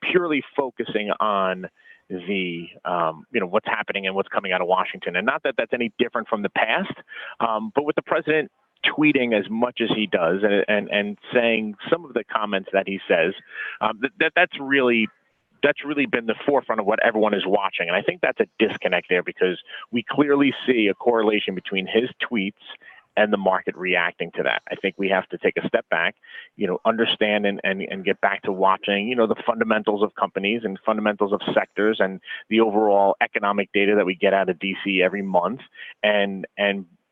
purely focusing on the what's happening and what's coming out of Washington, and not that that's any different from the past, but with the president tweeting as much as he does and saying some of the comments that he says, that's really been the forefront of what everyone is watching. And I think that's a disconnect there because we clearly see a correlation between his tweets and the market reacting to that. I think we have to take a step back, understand and get back to watching, the fundamentals of companies and fundamentals of sectors and the overall economic data that we get out of DC every month and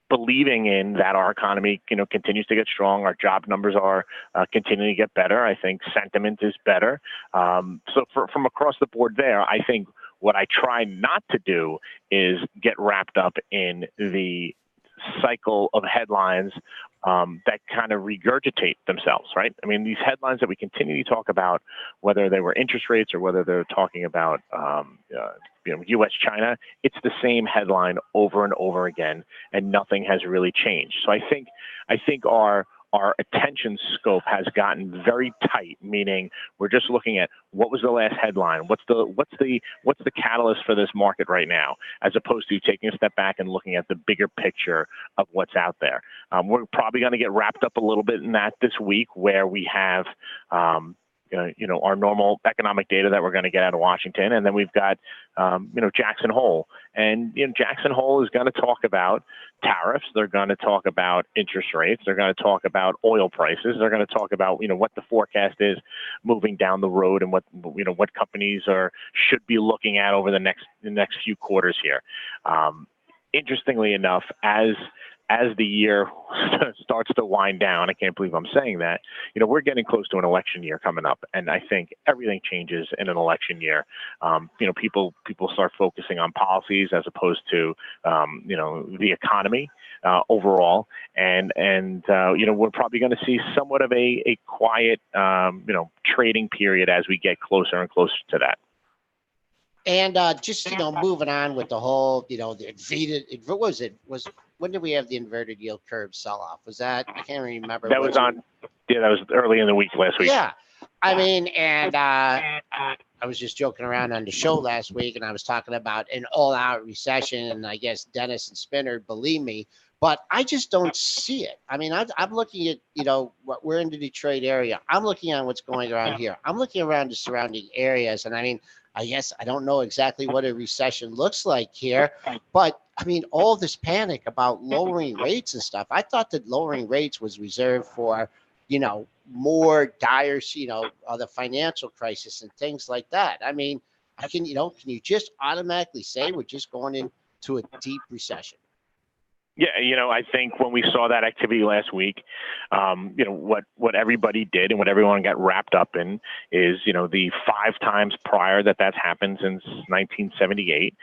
believing in that our economy, continues to get strong. Our job numbers are continuing to get better. I think sentiment is better. So from across the board there, I think what I try not to do is get wrapped up in the cycle of headlines that kind of regurgitate themselves, right? I mean, these headlines that we continue to talk about, whether they were interest rates or whether they're talking about U.S. China, it's the same headline over and over again, and nothing has really changed. So I think our attention scope has gotten very tight, meaning we're just looking at what was the last headline, what's the catalyst for this market right now, as opposed to taking a step back and looking at the bigger picture of what's out there. We're probably going to get wrapped up a little bit in that this week, where we have our normal economic data that we're going to get out of Washington, and then we've got Jackson Hole, and Jackson Hole is going to talk about tariffs. They're going to talk about interest rates. They're going to talk about oil prices. They're going to talk about what the forecast is moving down the road, and what companies should be looking at over the next few quarters here. Interestingly enough, as the year starts to wind down, I can't believe I'm saying that, we're getting close to an election year coming up. And I think everything changes in an election year. People start focusing on policies as opposed to, the economy overall. And we're probably going to see somewhat of a quiet, trading period as we get closer and closer to that. And moving on with the whole, when did we have the inverted yield curve sell off? Was that, I can't remember. That was early in the week last week. Yeah. I mean, and I was just joking around on the show last week, and I was talking about an all-out recession, and I guess Dennis and Spinner believe me, but I just don't see it. I mean, I'm looking at, what we're in the Detroit area. I'm looking at what's going around here. I'm looking around the surrounding areas, and I mean, I guess I don't know exactly what a recession looks like here, but I mean, all this panic about lowering rates and stuff. I thought that lowering rates was reserved for, more dire, the financial crisis and things like that. I mean, can you just automatically say we're just going into a deep recession? Yeah, I think when we saw that activity last week, what everybody did and what everyone got wrapped up in is, the 5 times prior that's happened since 1978,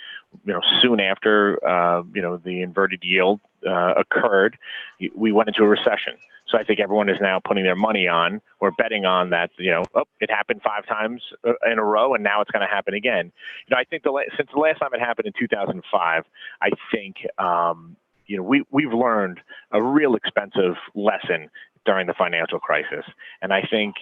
soon after, the inverted yield occurred, we went into a recession. So I think everyone is now putting their money on or betting on that, it happened 5 times in a row, and now it's going to happen again. I think since the last time it happened in 2005, I think, we've learned a real expensive lesson during the financial crisis. And I think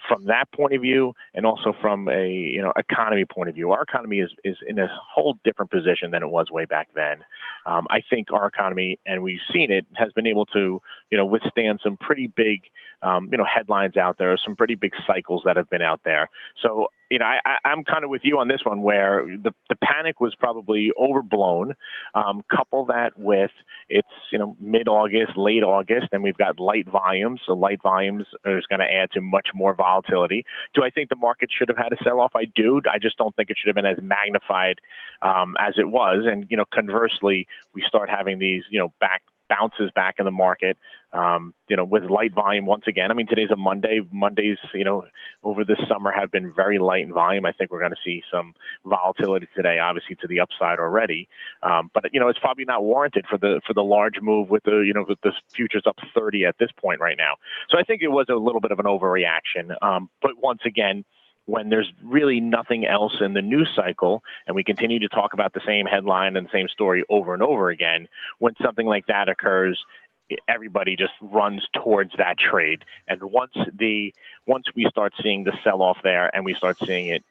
from that point of view, and also from a economy point of view, our economy is in a whole different position than it was way back then. I think our economy, and we've seen it, has been able to withstand some pretty big headlines out there, some pretty big cycles that have been out there. So I'm kind of with you on this one, where the panic was probably overblown. Couple that with it's mid-August, late August, and we've got light volumes. So light volumes is going to add to much more volatility. Do I think the market should have had a sell-off? I do. I just don't think it should have been as magnified as it was. And conversely, we start having these bounces back in the market, with light volume once again. I mean, today's a Monday. Mondays, over this summer have been very light in volume. I think we're going to see some volatility today, obviously to the upside already. But it's probably not warranted for the large move with with the futures up 30 at this point right now. So I think it was a little bit of an overreaction. But once again, when there's really nothing else in the news cycle, and we continue to talk about the same headline and the same story over and over again, when something like that occurs, everybody just runs towards that trade. And once we start seeing the sell-off there, and we start seeing it,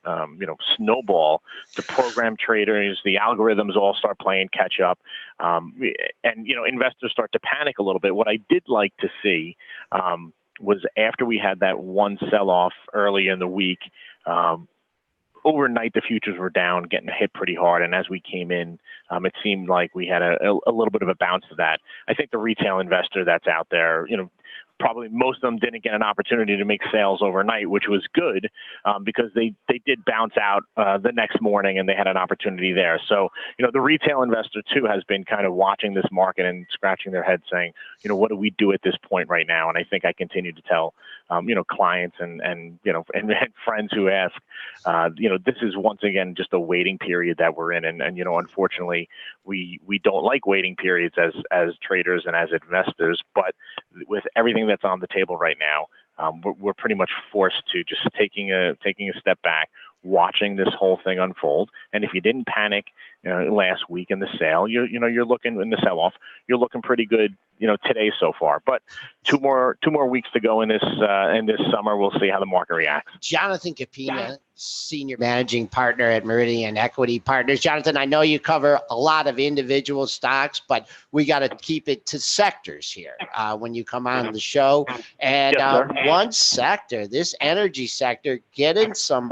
snowball, the program traders, the algorithms all start playing catch up, and investors start to panic a little bit. What I did like to see was after we had that one sell-off early in the week, overnight the futures were down, getting hit pretty hard. And as we came in, it seemed like we had a little bit of a bounce to that. I think the retail investor that's out there, probably most of them didn't get an opportunity to make sales overnight, which was good because they did bounce out the next morning, and they had an opportunity there. So, the retail investor too has been kind of watching this market and scratching their head saying, what do we do at this point right now? And I think I continue to tell clients and friends who ask, this is once again just a waiting period that we're in, and unfortunately we don't like waiting periods as traders and as investors, but with everything that's on the table right now, we're pretty much forced to just taking a step back, watching this whole thing unfold. And if you didn't panic last week in the sale, you're looking in the sell-off, you're looking pretty good today so far. But two more weeks to go in this summer. We'll see how the market reacts. Jonathan Cortina, Senior Managing Partner at Meridian Equity Partners. Jonathan, I know you cover a lot of individual stocks, but we got to keep it to sectors here when you come on the show. And one sector, this energy sector, getting some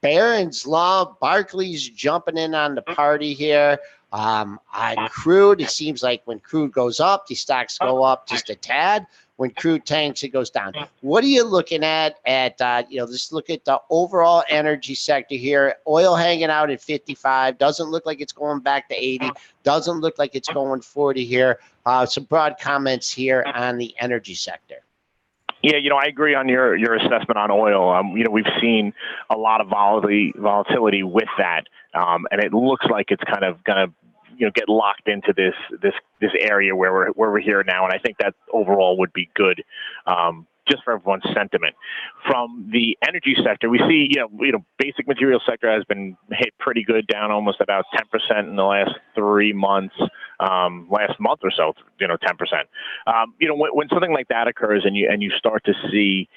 Barron's Law, Barclays jumping in on the party here. On crude, it seems like when crude goes up, the stocks go up just a tad. When crude tanks, it goes down. What are you looking at? Just look at the overall energy sector here. Oil hanging out at 55. Doesn't look like it's going back to 80. Doesn't look like it's going 40 here. Some broad comments here on the energy sector. Yeah, I agree on your assessment on oil. We've seen a lot of volatility with that, and it looks like it's kind of gonna get locked into this area where we're here now, and I think that overall would be good. Just for everyone's sentiment. From the energy sector, we see, basic material sector has been hit pretty good, down almost about 10% in the last 3 months. Last month or so, 10%. When something like that occurs and you start to see,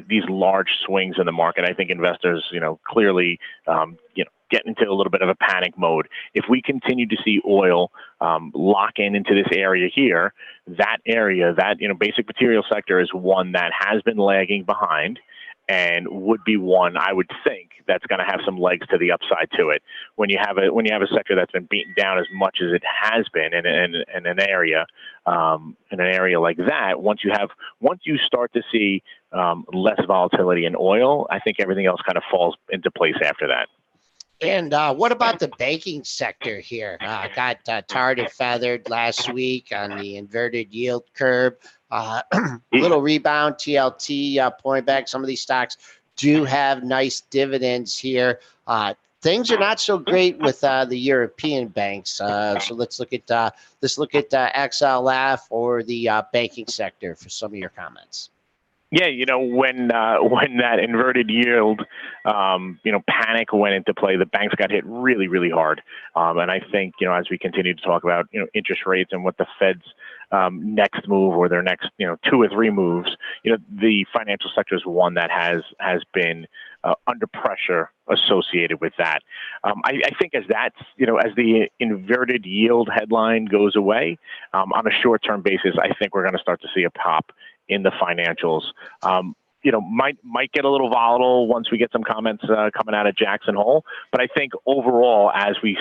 these large swings in the market, I think investors, clearly, get into a little bit of a panic mode. If we continue to see oil lock into this area here, that basic material sector is one that has been lagging behind and would be one I would think that's going to have some legs to the upside to it. When you have a sector that's been beaten down as much as it has been in an area like that, once you start to see less volatility in oil, I think everything else kind of falls into place after that. And what about the banking sector here? Got tarred and feathered last week on the inverted yield curve. Little rebound, TLT pulling back. Some of these stocks do have nice dividends here. Things are not so great with the European banks. So let's look at XLF or the banking sector for some of your comments. Yeah, when that inverted yield, panic went into play, the banks got hit really, really hard. And I think, as we continue to talk about, interest rates and what the Fed's next move or their next, 2 or 3 moves, the financial sector is one that has been under pressure associated with that. I think as the inverted yield headline goes away, on a short-term basis, I think we're going to start to see a pop in the financials. Might get a little volatile once we get some comments coming out of Jackson Hole. But I think overall, as we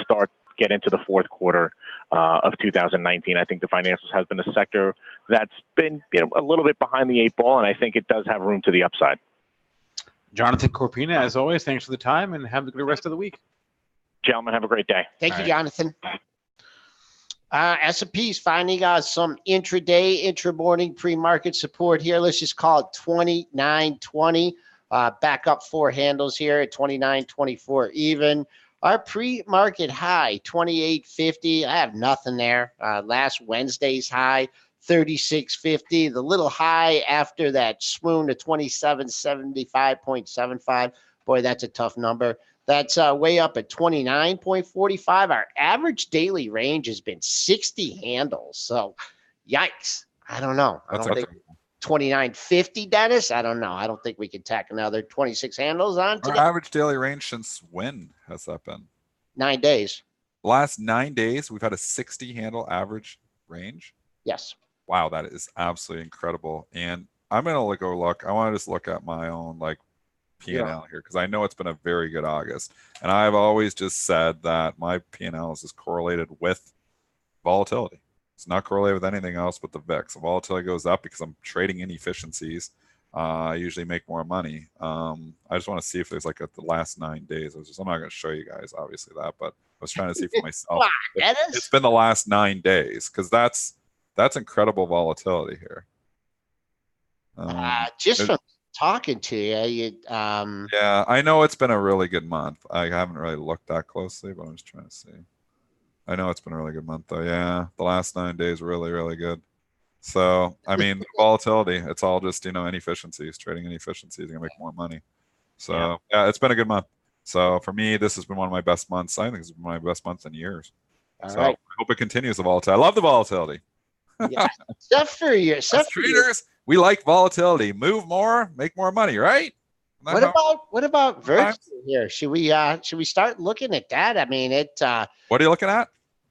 get into the fourth quarter of 2019, I think the financials has been a sector that's been a little bit behind the 8 ball, and I think it does have room to the upside. Jonathan Cortina, as always, thanks for the time, and have a good rest of the week. Gentlemen, have a great day. Thank you, Jonathan. S&P's finding some intraday, intra-morning pre-market support here. Let's just call it 29.20. Back up 4 handles here at 29.24 even. Our pre-market high, 28.50. I have nothing there. Last Wednesday's high, 36.50. The little high after that swoon to 2775.75. Boy, that's a tough number. That's way up at 29.45. Our average daily range has been 60 handles. So, yikes. I don't know. I don't think 29.50, Dennis. I don't know. I don't think we can tack another 26 handles on today. Our average daily range since when has that been? 9 days. Last 9 days, we've had a 60 handle average range. Yes. Wow, that is absolutely incredible. And I'm going to go look. I want to just look at my own P&L here because I know it's been a very good August. And I've always just said that my P&L is just correlated with volatility. It's not correlated with anything else but the VIX. The volatility goes up because I'm trading inefficiencies. I usually make more money. I just want to see if there's the the last 9 days. I'm not going to show you guys obviously that, but I was trying to see for myself. It's been the last 9 days because that's incredible volatility here. Just it- from talking to you, yeah, I know it's been a really good month. I haven't really looked that closely, but I'm just trying to see. I know it's been a really good month though. Yeah, the last 9 days really, really good. So, I mean, the volatility, it's all just, inefficiencies, trading inefficiencies, you're gonna make more money. So, yeah, it's been a good month. So, for me, this has been one of my best months. I think it's been one of my best months in years. all So, right. I hope it continues the volatility. I love the volatility. Yeah. Except for you. Us traders, we like volatility. Move more, make more money, right? What about Sometimes. virtue here? Should we start looking at that? I mean, What are you looking at?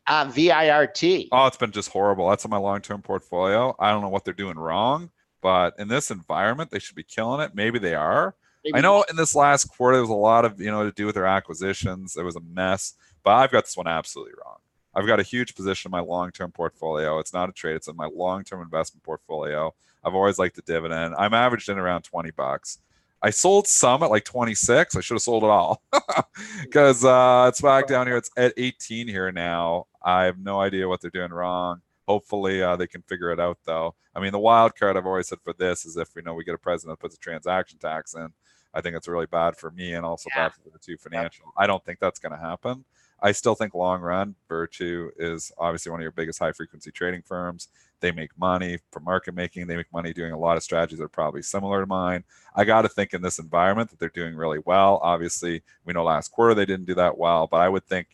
VIRT. Oh, it's been just horrible. That's in my long-term portfolio. I don't know what they're doing wrong, but in this environment, they should be killing it. Maybe they are. Maybe I know in this last quarter, there was a lot of, to do with their acquisitions. It was a mess, but I've got this one absolutely wrong. I've got a huge position in my long-term portfolio. It's not a trade. It's in my long-term investment portfolio. I've always liked the dividend. I'm averaged in around $20. I sold some at like 26. I should have sold it all because it's back down here. It's at 18 here now. I have no idea what they're doing wrong. Hopefully they can figure it out though. I mean, the wild card I've always said for this is if we get a president that puts a transaction tax in, I think it's really bad for me and also bad for the two financial. I don't think that's going to happen. I still think long run, Virtu is obviously one of your biggest high frequency trading firms. They make money from market making. They make money doing a lot of strategies that are probably similar to mine. I got to think in this environment that they're doing really well. Obviously, we know last quarter they didn't do that well, but I would think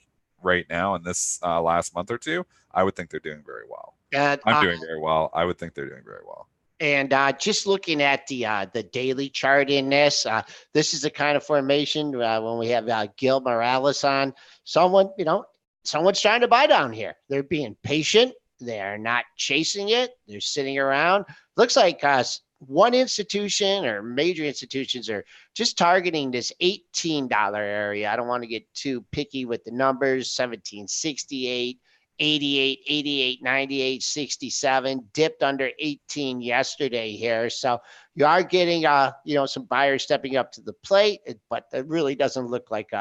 right now in this last month or two, I would think they're doing very well. I'm doing very well. I would think they're doing very well. And just looking at the daily chart in this, this is the kind of formation when we have Gil Morales on. Someone's trying to buy down here. They're being patient. They're not chasing it. They're sitting around. Looks like one institution or major institutions are just targeting this $18 area. I don't want to get too picky with the numbers. 1768. 88, 88, 98, 67, dipped under 18 yesterday here. So you are getting, some buyers stepping up to the plate, but it really doesn't look like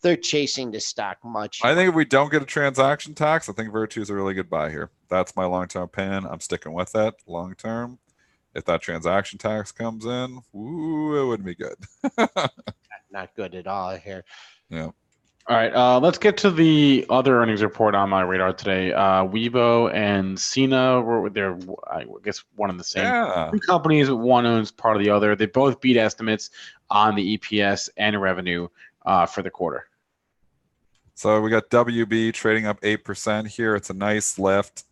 they're chasing the stock much. I think if we don't get a transaction tax, I think Virtue is a really good buy here. That's my long-term opinion. I'm sticking with that long-term. If that transaction tax comes in, ooh, it wouldn't be good. Not good at all here. Yeah. All right, let's get to the other earnings report on my radar today. Weibo and SINA they're, I guess, one and the same. Yeah. Two companies, one owns part of the other. They both beat estimates on the EPS and revenue for the quarter. So we got WB trading up 8% here. It's a nice lift.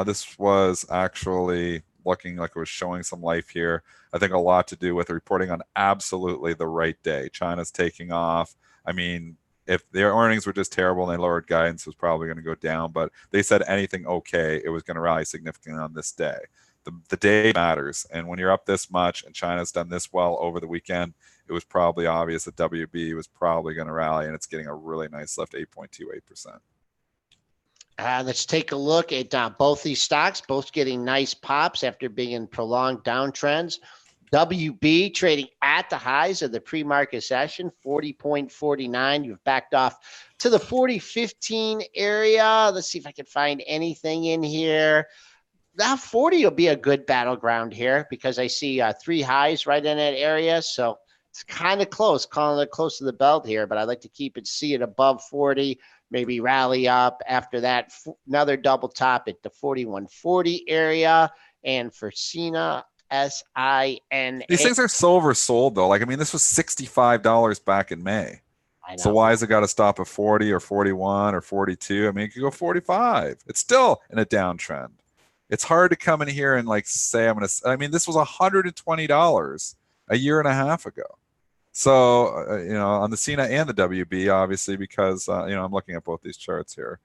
This was actually looking like it was showing some life here. I think a lot to do with reporting on absolutely the right day. China's taking off. I mean, if their earnings were just terrible and they lowered guidance, it was probably going to go down. But they said anything okay, it was going to rally significantly on this day. The day matters. And when you're up this much and China's done this well over the weekend, it was probably obvious that WB was probably going to rally, and it's getting a really nice lift, 8.28%. Let's take a look at both these stocks, both getting nice pops after being in prolonged downtrends. WB trading at the highs of the pre-market session, 40.49. You've backed off to the 40.15 area. Let's see if I can find anything in here. That 40 will be a good battleground here because I see three highs right in that area. So it's kind of close, calling it close to the belt here, but I'd like to see it above 40, maybe rally up after that. Another double top at the 41.40 area. And for SINA, SINA. These things are so oversold though. Like, I mean, this was $65 back in May. So why has it got to stop at 40 or 41 or 42? I mean, it could go 45. It's still in a downtrend. It's hard to come in here and like say, this was $120 a year and a half ago. So, on the SINA and the WB, obviously, because, I'm looking at both these charts here,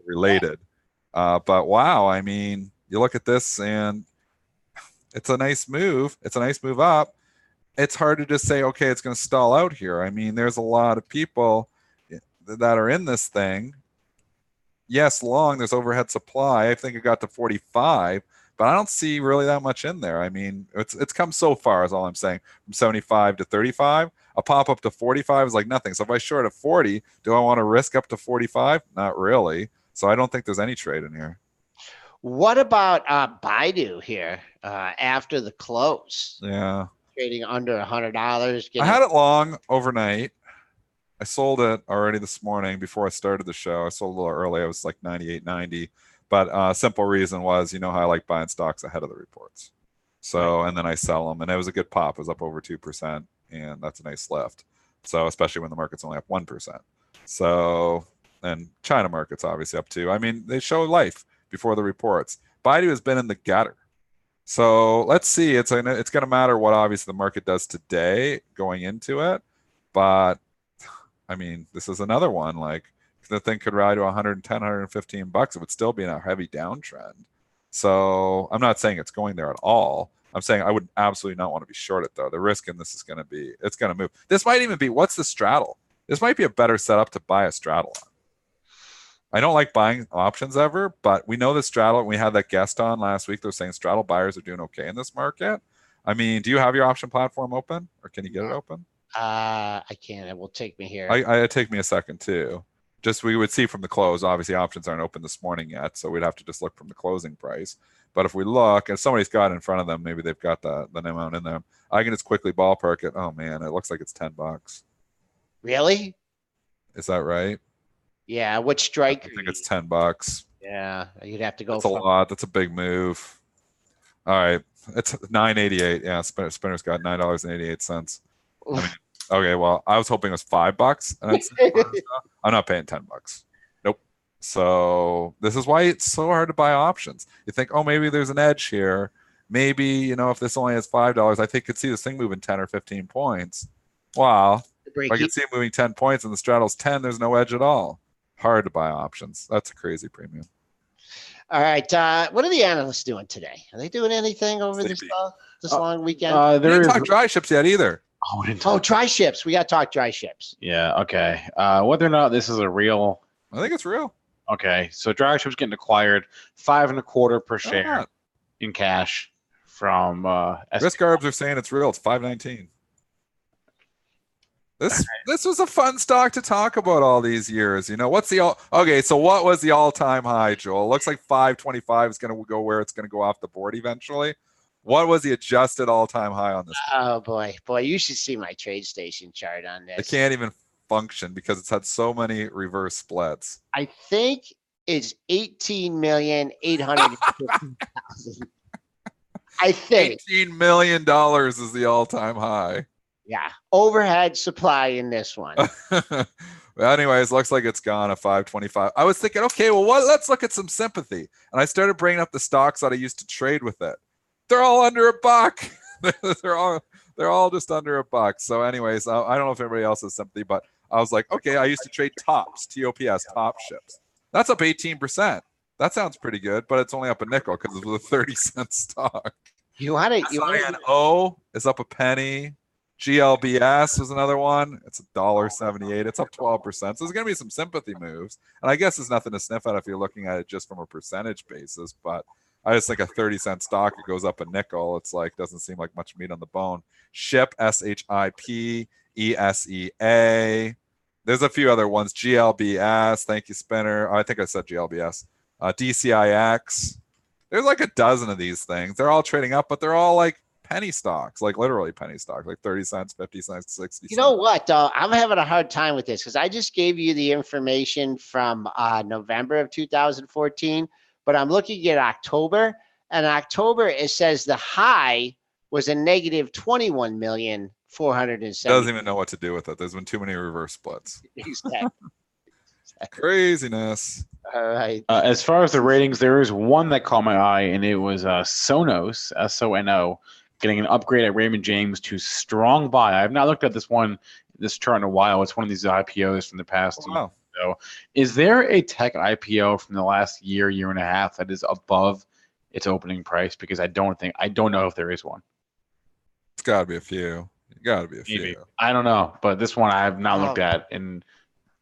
related. But wow, I mean, you look at this and it's a nice move. It's a nice move up. It's hard to just say, okay, it's going to stall out here. I mean, there's a lot of people that are in this thing. Yes, long, there's overhead supply. I think it got to 45, but I don't see really that much in there. I mean, it's come so far is all I'm saying. From 75 to 35, a pop up to 45 is like nothing. So if I short at 40, do I want to risk up to 45? Not really. So I don't think there's any trade in here. What about Baidu here after the close? Yeah. Trading under $100. I had it long overnight. I sold it already this morning before I started the show. I sold a little early. I was like 98.90. But simple reason was, you know how I like buying stocks ahead of the reports. So, and then I sell them. And it was a good pop. It was up over 2%. And that's a nice lift. So, especially when the market's only up 1%. So, and China market's obviously up too. I mean, they show life before the reports. Baidu has been in the gutter. So let's see. It's going to matter what obviously the market does today going into it. But I mean, this is another one. Like the thing could rally to 110, 115 bucks. It would still be in a heavy downtrend. So I'm not saying it's going there at all. I'm saying I would absolutely not want to be short it though. The risk in this is going to be, it's going to move. This might even be, what's the straddle? This might be a better setup to buy a straddle on. I don't like buying options ever, but we know the straddle. We had that guest on last week. They're saying straddle buyers are doing okay in this market. I mean, do you have your option platform open, or can you get it open? I can't. It will take me here. It take me a second too. Just we would see from the close. Obviously, options aren't open this morning yet, so we'd have to just look from the closing price. But if we look, and somebody's got it in front of them, maybe they've got the amount in there. I can just quickly ballpark it. Oh man, it looks like it's $10. Really? Is that right? Yeah. What strike? I think it's $10. Yeah, you'd have to go. That's a lot. That's a big move. All right, it's $9.88. Yeah, Spinner's got $9.88. I mean, okay, well, I was hoping it was $5, and I'm not paying $10. Nope. So this is why it's so hard to buy options. You think, oh, maybe there's an edge here. Maybe, you know, if this only has $5, I think I could see this thing moving 10 or 15 points. Wow. If I could see it moving 10 points and the straddle's 10, there's no edge at all. Hard to buy options. That's a crazy premium. All right. What are the analysts doing today? Are they doing anything over this long weekend? We didn't talk dry ships yet either. Oh, dry ships. We got to talk dry ships. Yeah. Okay. Whether or not this is a real. I think it's real. Okay. So dry ships getting acquired, $5.25 per share in cash from. Risk Arbs are saying it's real. It's $5.19. This was a fun stock to talk about all these years. You know, so what was the all-time high, Joel? It looks like 525 is going to go where it's going to go off the board eventually. What was the adjusted all-time high on this? Oh boy, you should see my trade station chart on this. It can't even function because it's had so many reverse splits. I think it's 18,850,000. I think $18 million is the all-time high. Yeah, overhead supply in this one. Well, anyways, looks like it's gone at 525. I was thinking, okay, well, let's look at some sympathy. And I started bringing up the stocks that I used to trade with it. They're all under $1. they're all just under $1. So anyways, I don't know if everybody else has sympathy, but I was like, okay, I used to trade TOPS, TOPS, top ships. That's up 18%. That sounds pretty good, but it's only up a nickel because it was a 30-cent stock. SINO is up a penny. GLBS was another one. It's $1.78. It's up 12%. So there's going to be some sympathy moves. And I guess there's nothing to sniff at if you're looking at it just from a percentage basis. But I just think a 30-cent stock, it goes up a nickel. It's like, doesn't seem like much meat on the bone. SHIP, SHIP, ESEA. There's a few other ones. GLBS. Thank you, Spinner. I think I said GLBS. DCIX. There's like a dozen of these things. They're all trading up, but they're all like penny stocks, like literally penny stocks, like 30 cents, 50 cents, 60 cents. You know what, though? I'm having a hard time with this because I just gave you the information from November of 2014, but I'm looking at October, and October, it says the high was a negative 21,470,000. Doesn't even know what to do with it. There's been too many reverse splits. Exactly. Craziness. All right. As far as the ratings, there is one that caught my eye, and it was Sonos, SONO, getting an upgrade at Raymond James to strong buy. I have not looked at this chart in a while. It's one of these IPOs from the past. Wow. So, is there a tech IPO from the last year and a half that is above its opening price? Because I don't know if there is one. It's got to be a few. Maybe. I don't know, but this one I have not looked at. And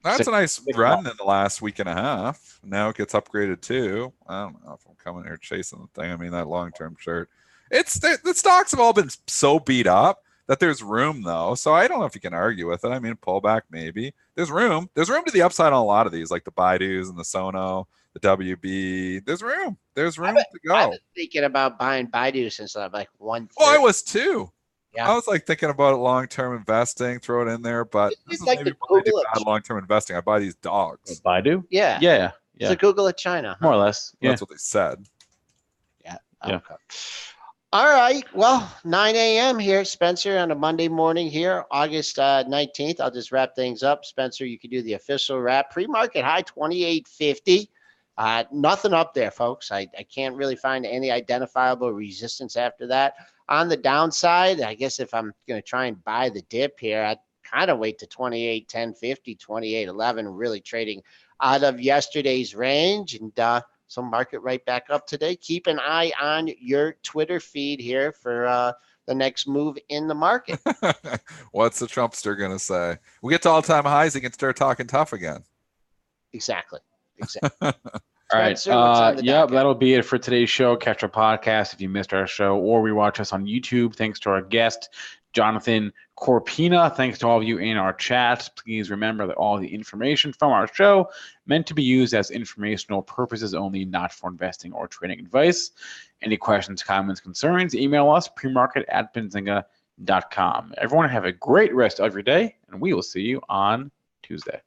that's a nice run in the last week and a half. Now it gets upgraded too. I don't know if I'm coming here chasing the thing. I mean, that long-term chart. It's the stocks have all been so beat up that there's room though. So I don't know if you can argue with it. I mean, pullback maybe. There's room. There's room to the upside on a lot of these, like the Baidus and the Sono. the WB. There's room. There's room to I've go. been thinking about buying Baidu since I'm like 130. Oh, I was too. Yeah. I was like thinking about long-term investing, throw it in there, but this is like maybe the when I do Google bad long-term investing. I buy these dogs. Baidu? Yeah. Yeah. It's a Google of China. Huh? More or less. Yeah. That's what they said. Yeah. Yeah. Okay. All right. Well, 9 a.m. here, Spencer, on a Monday morning here, August 19th. I'll just wrap things up. Spencer, you can do the official wrap. Pre-market high 28.50. Nothing up there, folks. I can't really find any identifiable resistance after that. On the downside, I guess if I'm going to try and buy the dip here, I'd kind of wait to 28.10.50, 28.11, really trading out of yesterday's range. And so market right back up today. Keep an eye on your Twitter feed here for the next move in the market. What's the Trumpster going to say? We get to all-time highs, he can start talking tough again. Exactly. All right. Spencer, what's on the docket? That'll be it for today's show. Catch our podcast if you missed our show, or rewatch us on YouTube. Thanks to our guest, Jonathan Corpina. Thanks to all of you in our chat. Please remember that all the information from our show meant to be used as informational purposes only, not for investing or trading advice. Any questions, comments, concerns, email us, premarket@benzinga.com. Everyone have a great rest of your day, and we will see you on Tuesday.